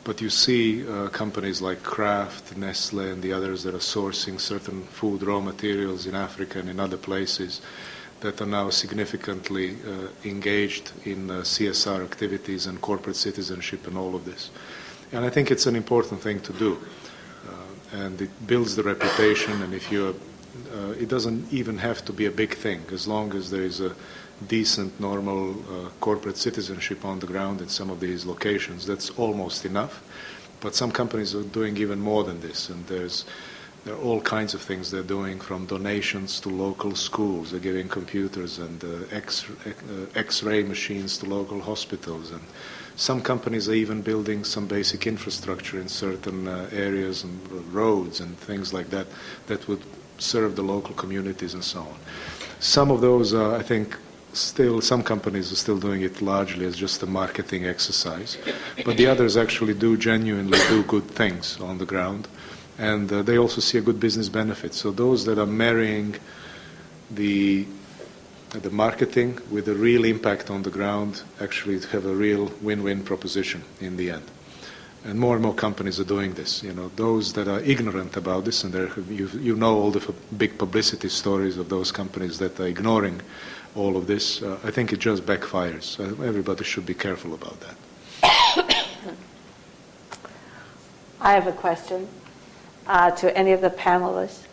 S5: But you see companies like Kraft, Nestle, and the others that are sourcing certain food raw materials in Africa and in other places that are now significantly engaged in CSR activities and corporate citizenship and all of this. And I think it's an important thing to do. And it builds the reputation, and if you're, it doesn't even have to be a big thing, as long as there is a decent, normal corporate citizenship on the ground in some of these locations. That's almost enough. But some companies are doing even more than this, and there are all kinds of things they're doing, from donations to local schools. They're giving computers and X-ray machines to local hospitals, and some companies are even building some basic infrastructure in certain areas and roads and things like that that would serve the local communities and so on. Some of those, I think, still some companies are still doing it largely as just a marketing exercise, but the others actually do genuinely do good things on the ground, and they also see a good business benefit. So those that are marrying the marketing with a real impact on the ground actually have a real win-win proposition in the end. And more companies are doing this. You know, those that are ignorant about this, and you know all the big publicity stories of those companies that are ignoring all of this, I think it just backfires. Everybody should be careful about that.
S1: I have a question to any of the panelists.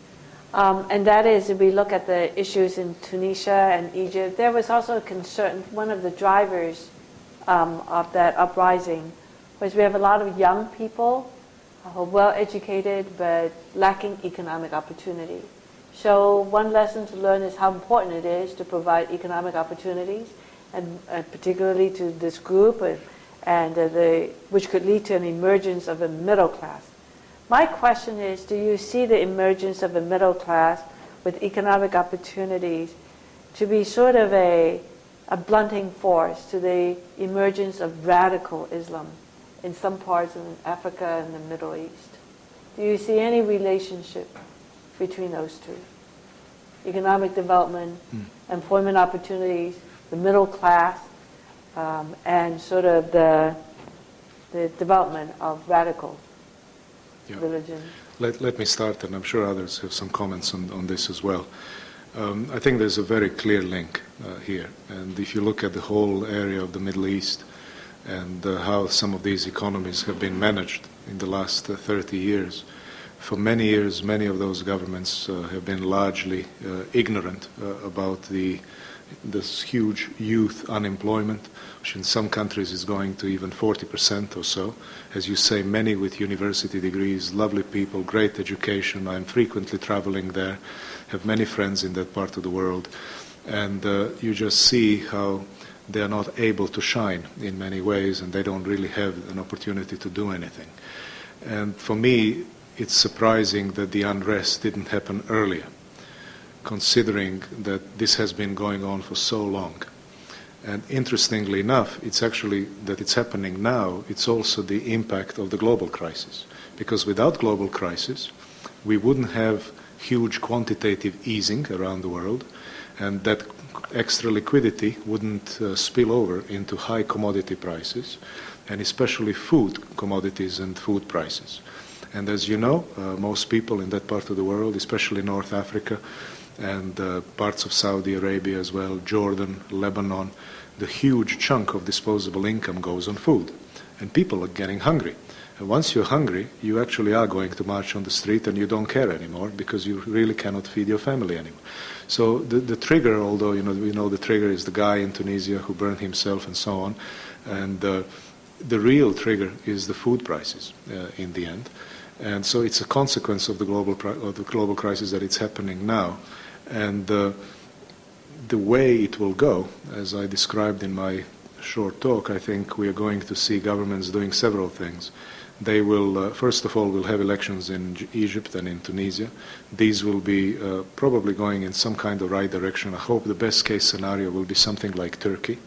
S1: And that is, if we look at the issues in Tunisia and Egypt, there was also a concern, one of the drivers of that uprising was we have a lot of young people who are well educated but lacking economic opportunity. So one lesson to learn is how important it is to provide economic opportunities, and particularly to this group, which could lead to an emergence of a middle class. My question is, do you see the emergence of a middle class with economic opportunities to be sort of a blunting force to the emergence of radical Islam in some parts of Africa and the Middle East? Do you see any relationship between those two? Economic development, employment opportunities, the middle class, and sort of the development of radical religion.
S5: Let me start, and I'm sure others have some comments on this as well. I think there's a very clear link here. And if you look at the whole area of the Middle East and how some of these economies have been managed in the last 30 years, for many years, many of those governments have been largely ignorant about this huge youth unemployment, which in some countries is going to even 40% or so. As you say, many with university degrees, lovely people, great education. I'm frequently traveling there, have many friends in that part of the world, and you just see how they are not able to shine in many ways, and they don't really have an opportunity to do anything. And for me, it's surprising that the unrest didn't happen earlier, considering that this has been going on for so long. And interestingly enough, it's actually that it's happening now, it's also the impact of the global crisis. Because without global crisis, we wouldn't have huge quantitative easing around the world, and that extra liquidity wouldn't spill over into high commodity prices, and especially food commodities and food prices. And as you know, most people in that part of the world, especially North Africa and parts of Saudi Arabia as well, Jordan, Lebanon, the huge chunk of disposable income goes on food. And people are getting hungry. And once you're hungry, you actually are going to march on the street, and you don't care anymore because you really cannot feed your family anymore. So the trigger, although we know the trigger is the guy in Tunisia who burned himself and so on, and the real trigger is the food prices in the end. And so it's a consequence of the global crisis that it's happening now. And the way it will go, as I described in my short talk, I think we are going to see governments doing several things. They will, first of all, will have elections in Egypt and in Tunisia. These will be probably going in some kind of right direction. I hope the best case scenario will be something like Turkey,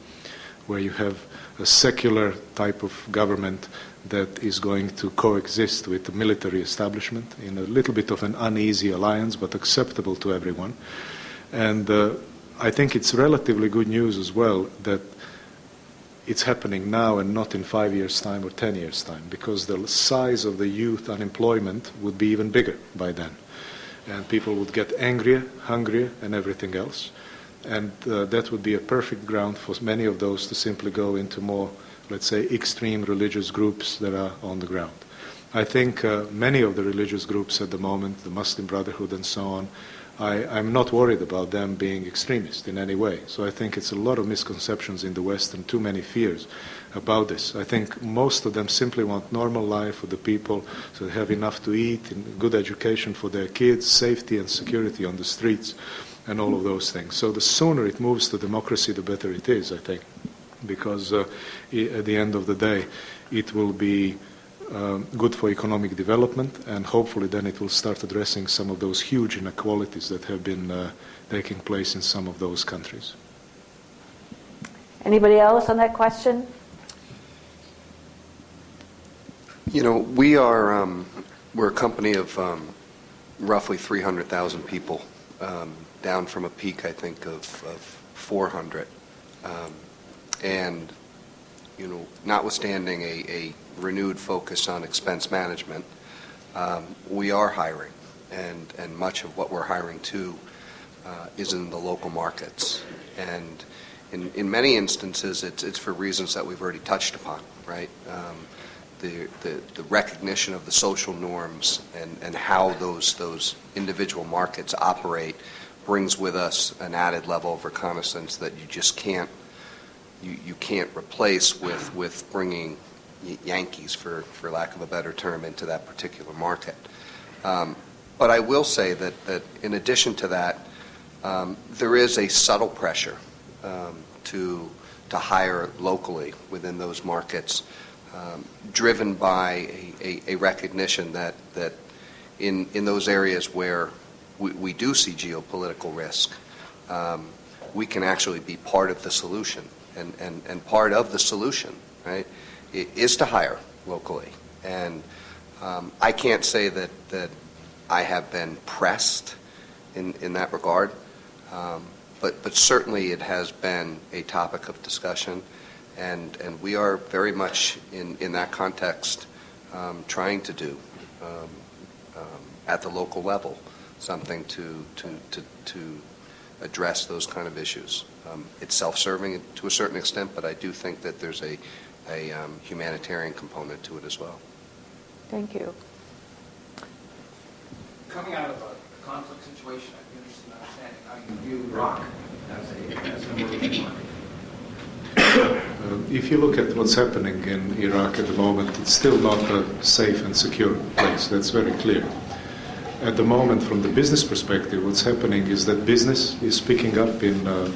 S5: where you have a secular type of government that is going to coexist with the military establishment in a little bit of an uneasy alliance, but acceptable to everyone. And I think it's relatively good news as well that it's happening now and not in 5 years' time or 10 years' time, because the size of the youth unemployment would be even bigger by then. And people would get angrier, hungrier, and everything else. And that would be a perfect ground for many of those to simply go into more, let's say, extreme religious groups that are on the ground. I think many of the religious groups at the moment, the Muslim Brotherhood and so on, I'm not worried about them being extremist in any way. So I think it's a lot of misconceptions in the West and too many fears about this. I think most of them simply want normal life for the people, so they have enough to eat, and good education for their kids, safety and security on the streets, and all of those things. So the sooner it moves to democracy, the better it is, I think, because at the end of the day, it will be good for economic development, and hopefully then it will start addressing some of those huge inequalities that have been taking place in some of those countries.
S1: Anybody else on that question?
S2: You know, we're a company of roughly 300,000 people, down from a peak, I think, of 400. And, you know, notwithstanding a renewed focus on expense management, we are hiring, and much of what we're hiring to is in the local markets. And in many instances, it's for reasons that we've already touched upon, right? The recognition of the social norms and how those individual markets operate brings with us an added level of reconnaissance that you just can't replace with bringing Yankees, for lack of a better term, into that particular market. But I will say that in addition to that, there is a subtle pressure to hire locally within those markets, driven by a recognition that in those areas where we do see geopolitical risk, we can actually be part of the solution. And part of the solution, right, is to hire locally. And I can't say that I have been pressed in that regard, but certainly it has been a topic of discussion, and we are very much in that context trying to do at the local level something to address those kind of issues. It's self-serving to a certain extent, but I do think that there's a humanitarian component to it as well.
S1: Thank you.
S9: Coming out of a conflict situation, I'd be interested in understanding how you view Iraq as an emerging market.
S5: If you look at what's happening in Iraq at the moment, it's still not a safe and secure place. That's very clear. At the moment, from the business perspective, what's happening is that business is picking up in the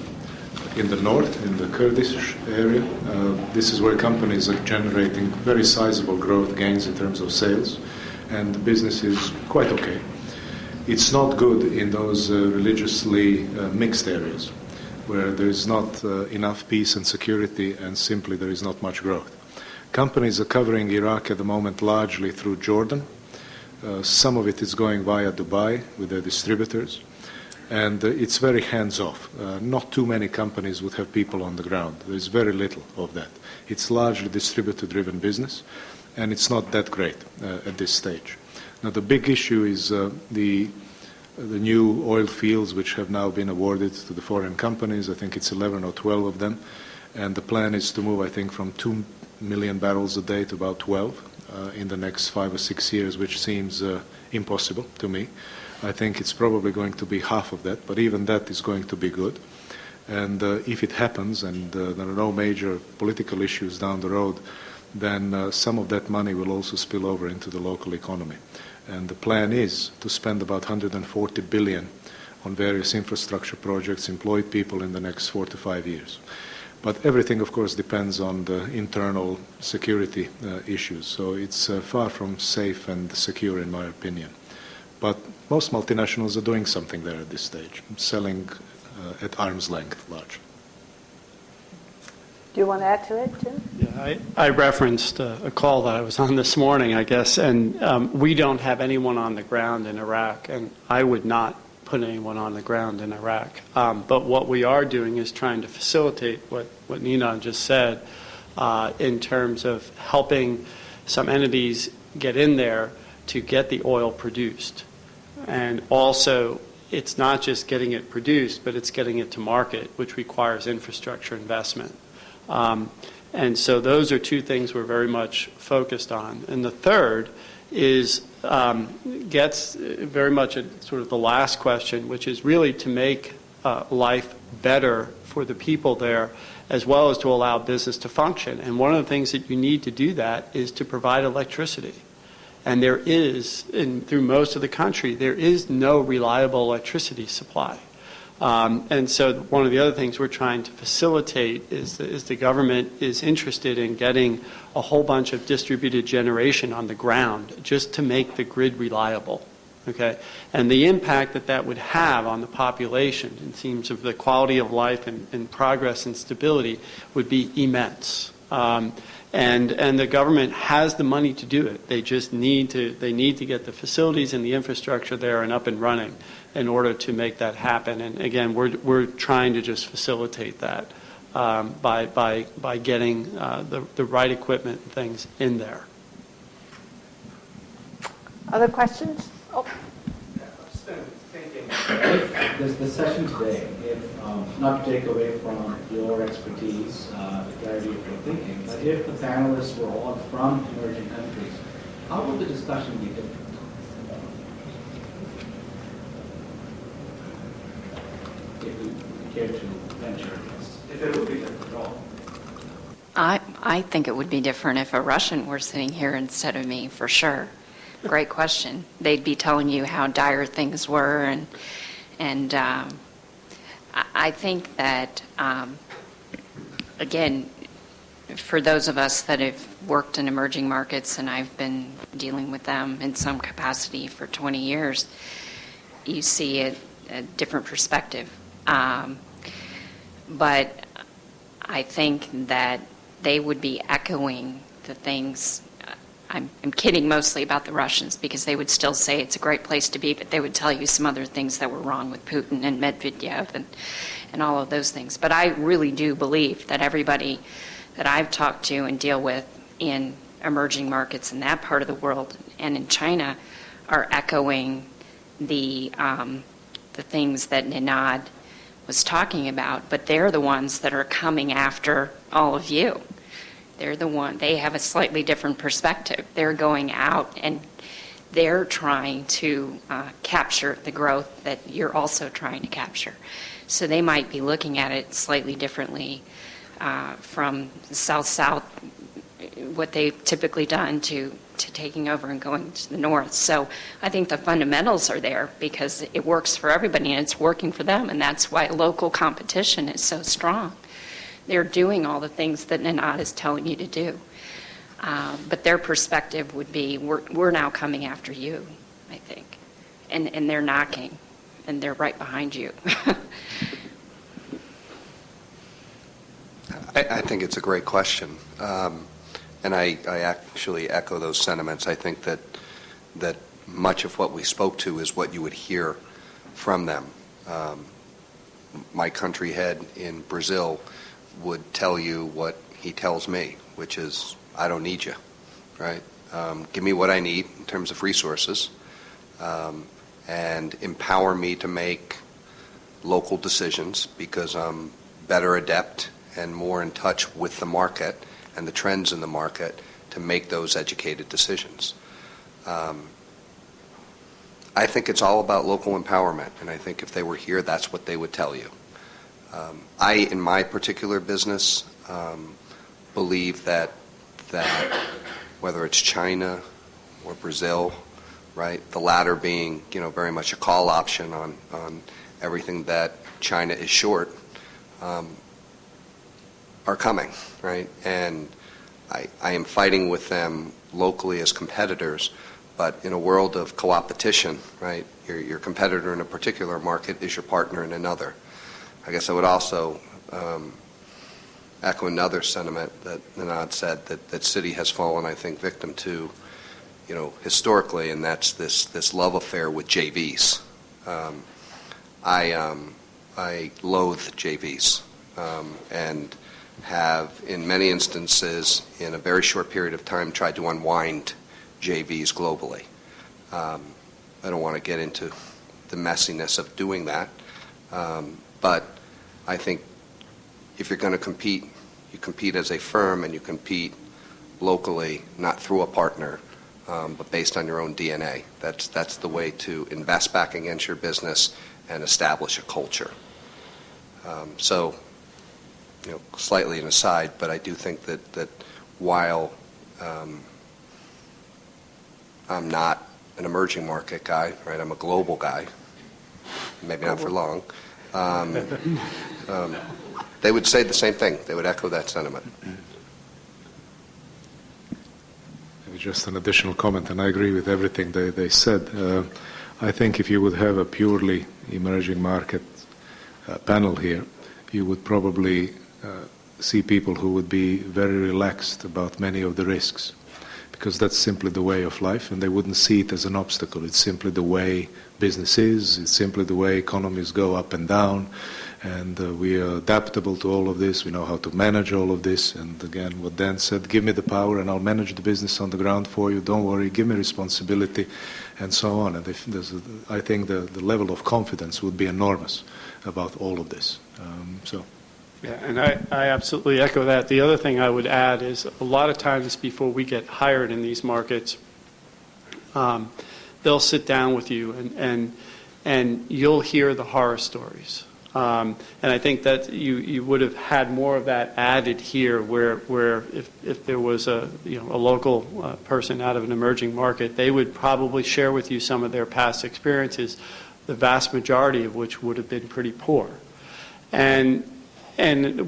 S5: north, in the Kurdish area. This is where companies are generating very sizable growth gains in terms of sales, and the business is quite okay. It's not good in those religiously mixed areas, where there is not enough peace and security, and simply there is not much growth. Companies are covering Iraq at the moment largely through Jordan. Some of it is going via Dubai with their distributors, and it's very hands-off. Not too many companies would have people on the ground. There's very little of that. It's largely distributor-driven business, and it's not that great at this stage. Now, the big issue is the new oil fields which have now been awarded to the foreign companies. I think it's 11 or 12 of them, and the plan is to move, I think, from 2 million barrels a day to about 12 in the next 5 or 6 years, which seems impossible to me. I think it's probably going to be half of that, but even that is going to be good. And if it happens, and there are no major political issues down the road, then some of that money will also spill over into the local economy. And the plan is to spend about $140 billion on various infrastructure projects, employed people in the next 4 to 5 years. But everything, of course, depends on the internal security issues. So it's far from safe and secure, in my opinion. But most multinationals are doing something there at this stage, selling at arm's length largely.
S1: Do you want to add to it, Jim?
S4: Yeah, I referenced a call that I was on this morning, I guess, and we don't have anyone on the ground in Iraq, and I would not put anyone on the ground in Iraq. But what we are doing is trying to facilitate what Ninan just said in terms of helping some entities get in there to get the oil produced. And also, it's not just getting it produced, but it's getting it to market, which requires infrastructure investment. And so those are two things we're very much focused on. And the third is gets very much at sort of the last question, which is really to make life better for the people there, as well as to allow business to function. And one of the things that you need to do that is to provide electricity. And there is, through most of the country, there is no reliable electricity supply. And so one of the other things we're trying to facilitate is the government is interested in getting a whole bunch of distributed generation on the ground just to make the grid reliable. Okay? And the impact that that would have on the population in terms of the quality of life and progress and stability would be immense. And the government has the money to do it. They just need to get the facilities and the infrastructure there and up and running in order to make that happen. And again, we're trying to just facilitate that by getting the right equipment and things in there.
S1: Other questions? Oh.
S10: I've just been thinking, if the session today, not to take away from your expertise, the clarity of your thinking, but if the panelists were all from emerging countries, how would the discussion be different? If you care to venture, if it would be different at all.
S3: I think it would be different if a Russian were sitting here instead of me, for sure. Great question. They'd be telling you how dire things were, and I think that, again, for those of us that have worked in emerging markets, and I've been dealing with them in some capacity for 20 years, you see a different perspective. But I think that they would be echoing the things. I'm kidding mostly about the Russians, because they would still say it's a great place to be, but they would tell you some other things that were wrong with Putin and Medvedev and all of those things. But I really do believe that everybody that I've talked to and deal with in emerging markets in that part of the world and in China are echoing the things that Ninad was talking about, but they're the ones that are coming after all of you. They have a slightly different perspective. They're going out and they're trying to capture the growth that you're also trying to capture. So they might be looking at it slightly differently from south-south, what they've typically done to taking over and going to the north. So I think the fundamentals are there because it works for everybody and it's working for them, and that's why local competition is so strong. They're doing all the things that Ninad is telling you to do. But their perspective would be, we're now coming after you, I think. And they're knocking, and they're right behind you.
S2: I think it's a great question. And I actually echo those sentiments. I think that much of what we spoke to is what you would hear from them. My country head in Brazil would tell you what he tells me, which is, I don't need you, right? Give me what I need in terms of resources, and empower me to make local decisions because I'm better adept and more in touch with the market and the trends in the market to make those educated decisions. I think it's all about local empowerment, and I think if they were here, that's what they would tell you. In my particular business, believe that whether it's China or Brazil, right, the latter being very much a call option on everything that China is short are coming, right? And I am fighting with them locally as competitors, but in a world of co-opetition, right, your competitor in a particular market is your partner in another. I guess I would also echo another sentiment that Nanad said, that Citi has fallen, I think, victim to, historically, and that's this love affair with JVs. I loathe JVs and have, in many instances, in a very short period of time, tried to unwind JVs globally. I don't want to get into the messiness of doing that, but I think if you're going to compete, you compete as a firm and you compete locally, not through a partner, but based on your own DNA. That's the way to invest back against your business and establish a culture. So, slightly an aside, but I do think that while I'm not an emerging market guy, right? I'm a global guy, maybe not for long. They would say the same thing. They would echo that sentiment.
S5: Maybe just an additional comment, and I agree with everything they said. I think if you would have a purely emerging market panel here, you would probably see people who would be very relaxed about many of the risks, because that's simply the way of life, and they wouldn't see it as an obstacle. It's simply the way business is. It's simply the way economies go up and down, and we are adaptable to all of this. We know how to manage all of this, and again, what Dan said, give me the power and I'll manage the business on the ground for you. Don't worry, give me responsibility, and so on. And I think the level of confidence would be enormous about all of this.
S4: Yeah, and I absolutely echo that. The other thing I would add is a lot of times before we get hired in these markets, they'll sit down with you and you'll hear the horror stories. And I think that you would have had more of that added here, where if there was a local person out of an emerging market, they would probably share with you some of their past experiences, the vast majority of which would have been pretty poor. And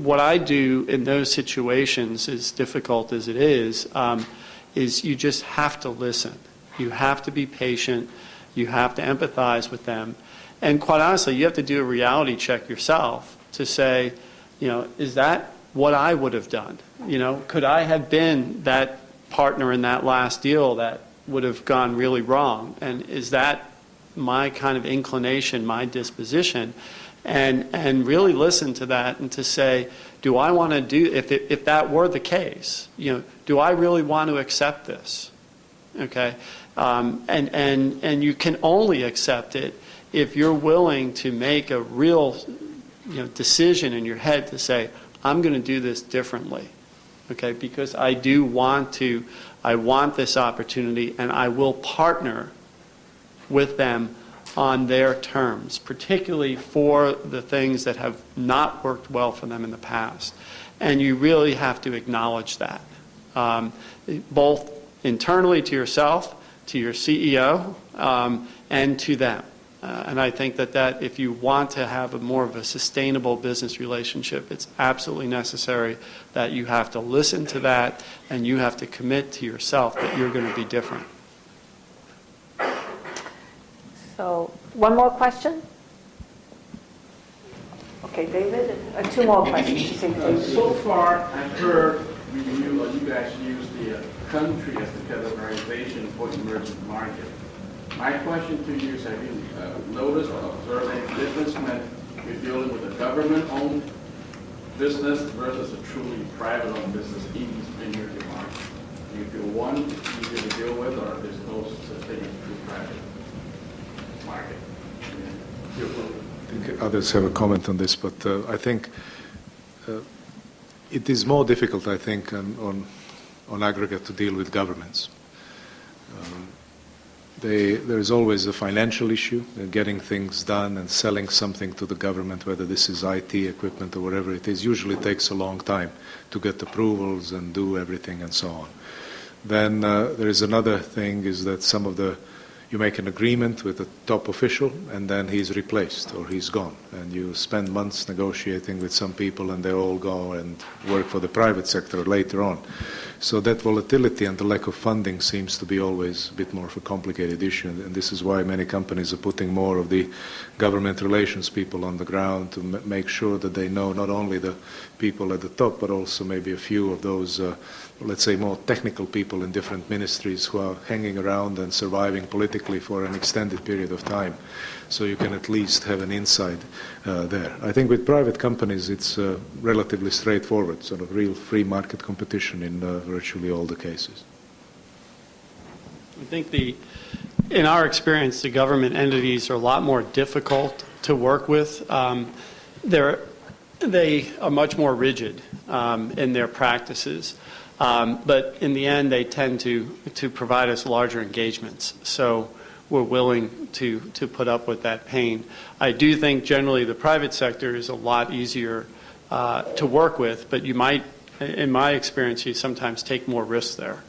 S4: what I do in those situations, as difficult as it is you just have to listen. You have to be patient. You have to empathize with them. And quite honestly, you have to do a reality check yourself to say, is that what I would have done? Could I have been that partner in that last deal that would have gone really wrong? And is that my kind of inclination, my disposition? And really listen to that and to say, do I want to do, if that were the case, do I really want to accept this? Okay? And you can only accept it if you're willing to make a real decision in your head to say, I'm going to do this differently. Okay? Because I want this opportunity, and I will partner with them on their terms, particularly for the things that have not worked well for them in the past. And you really have to acknowledge that, both internally to yourself, to your CEO, and to them. And I think that if you want to have more of a sustainable business relationship, it's absolutely necessary that you have to listen to that, and you have to commit to yourself that you're going to be different.
S1: So, one more question? Okay, David, two more questions.
S9: So far, I've heard you guys use the country as the categorization for emerging market. My question to you is, have you noticed or observed any difference when you're dealing with a government-owned business versus a truly private-owned business in these emerging markets? Do you feel one is easier to deal with, or there's no such thing as true private market?
S5: I think others have a comment on this, but I think it is more difficult, I think, on aggregate to deal with governments. There is always a financial issue, getting things done and selling something to the government, whether this is IT equipment or whatever it is, usually takes a long time to get approvals and do everything and so on. Then there is another thing, is that some of the you make an agreement with a top official, and then he's replaced or he's gone. And you spend months negotiating with some people, and they all go and work for the private sector later on. So that volatility and the lack of funding seems to be always a bit more of a complicated issue, and this is why many companies are putting more of the government relations people on the ground to make sure that they know not only the people at the top, but also maybe a few of those, let's say, more technical people in different ministries who are hanging around and surviving politically for an extended period of time. So you can at least have an insight there. I think with private companies, it's relatively straightforward, sort of real free market competition in virtually all the cases.
S4: I think in our experience, the government entities are a lot more difficult to work with. They are much more rigid in their practices, but in the end, they tend to provide us larger engagements. So we're willing to put up with that pain. I do think generally the private sector is a lot easier to work with, but you might, in my experience, you sometimes take more risks there.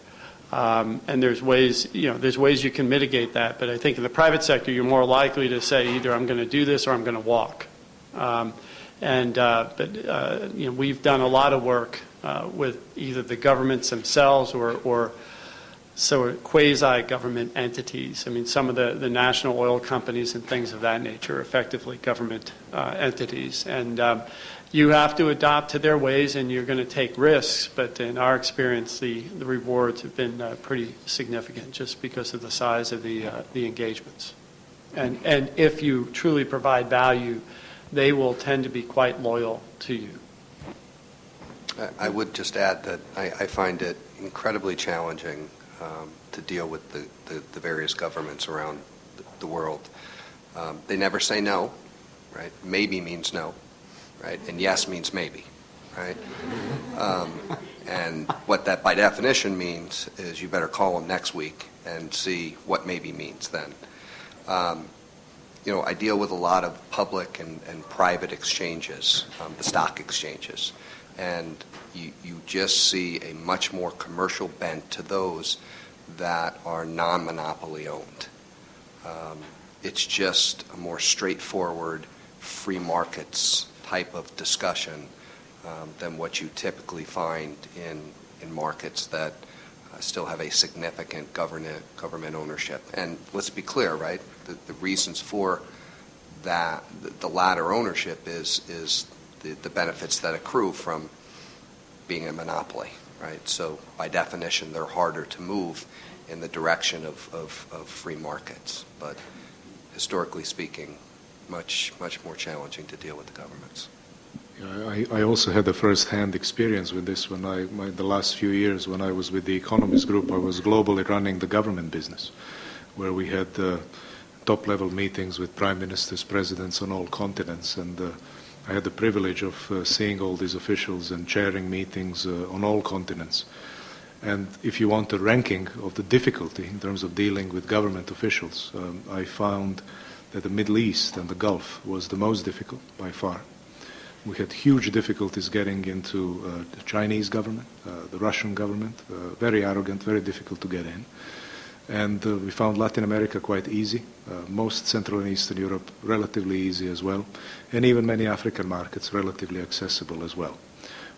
S4: And there's ways you can mitigate that, but I think in the private sector, you're more likely to say either I'm going to do this or I'm going to walk. We've done a lot of work with either the governments themselves or quasi-government entities. I mean, some of the national oil companies and things of that nature are effectively government entities. And you have to adopt to their ways, and you're going to take risks. But in our experience, the rewards have been pretty significant just because of the size of the engagements. And if you truly provide value, they will tend to be quite loyal to you.
S2: I would just add that I find it incredibly challenging to deal with the various governments around the world. They never say no, right? Maybe means no, right? And yes means maybe, right? And what that by definition means is you better call them next week and see what maybe means then. I deal with a lot of public and private exchanges, the stock exchanges, and you just see a much more commercial bent to those that are non-monopoly owned. It's just a more straightforward free markets type of discussion than what you typically find in markets that still have a significant government ownership. And let's be clear, right? The reasons for that, the latter ownership is the benefits that accrue from being a monopoly, right? So by definition, they're harder to move in the direction of free markets. But historically speaking, much more challenging to deal with the governments.
S5: Yeah, I also had a first-hand experience with this when the last few years when I was with the Economist Group. I was globally running the government business, where we had top-level meetings with prime ministers, presidents on all continents, and I had the privilege of seeing all these officials and chairing meetings on all continents. And if you want a ranking of the difficulty in terms of dealing with government officials, I found that the Middle East and the Gulf was the most difficult by far. We had huge difficulties getting into the Chinese government, the Russian government, very arrogant, very difficult to get in. And we found Latin America quite easy, most Central and Eastern Europe relatively easy as well, and even many African markets relatively accessible as well.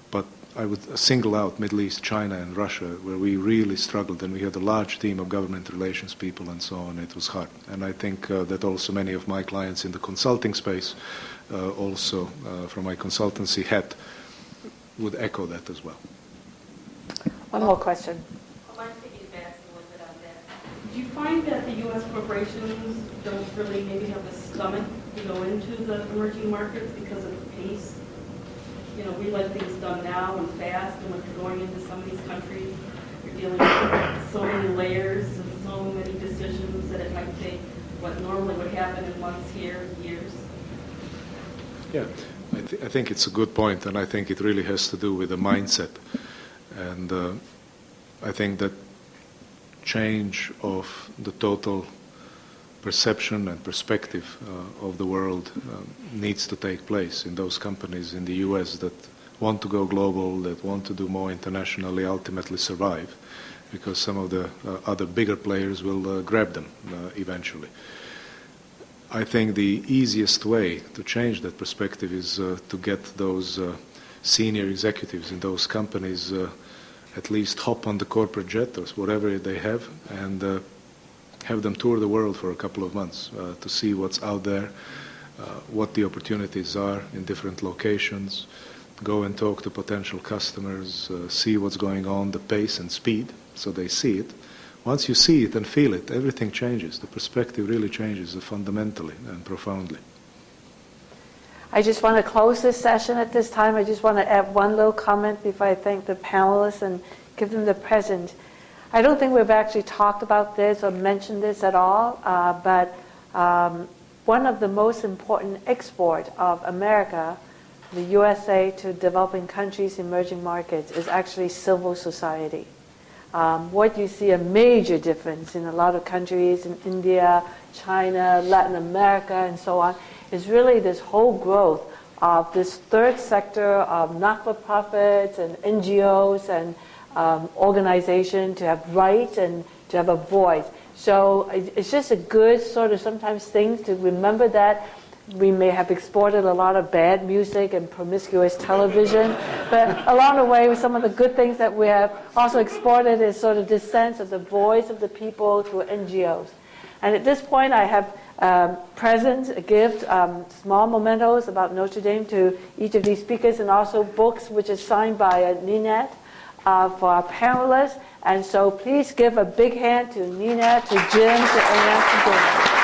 S5: But I would single out Middle East, China, and Russia, where we really struggled, and we had a large team of government relations people and so on. It was hard. And I think that also many of my clients in the consulting space, also from my consultancy hat, would echo that as well.
S1: One more question.
S11: Do you find that the U.S. corporations don't really maybe have the stomach to go into the emerging markets because of the pace? We like things done now and fast, and when you're going into some of these countries, you're dealing with so many layers and so many decisions that it might take what normally would happen in months here, years.
S5: Yeah, I think it's a good point, and I think it really has to do with the mindset. And I think that change of the total perception and perspective of the world needs to take place in those companies in the U.S. that want to go global, that want to do more internationally, ultimately survive. because some of the other bigger players will grab them eventually. I think the easiest way to change that perspective is to get those senior executives in those companies at least hop on the corporate jet or whatever they have and have them tour the world for a couple of months to see what's out there, what the opportunities are in different locations, go and talk to potential customers, see what's going on, the pace and speed, so they see it. Once you see it and feel it, everything changes. The perspective really changes fundamentally and profoundly.
S1: I just want to close this session at this time. I just want to add one little comment before I thank the panelists and give them the present. I don't think we've actually talked about this or mentioned this at all, but one of the most important export of America, the USA, to developing countries, emerging markets, is actually civil society. What you see a major difference in a lot of countries, in India, China, Latin America, and so on, is really this whole growth of this third sector of not-for-profits and NGOs and organizations to have rights and to have a voice. So it's just a good sort of sometimes thing to remember that. We may have exported a lot of bad music and promiscuous television, but along the way, with some of the good things that we have also exported is sort of this sense of the voice of the people through NGOs. And at this point, I have presents, a gift, small mementos about Notre Dame to each of these speakers, and also books which is signed by Ninette for our panelists. And so please give a big hand to Ninette, to Jim, to Anne, to Dana.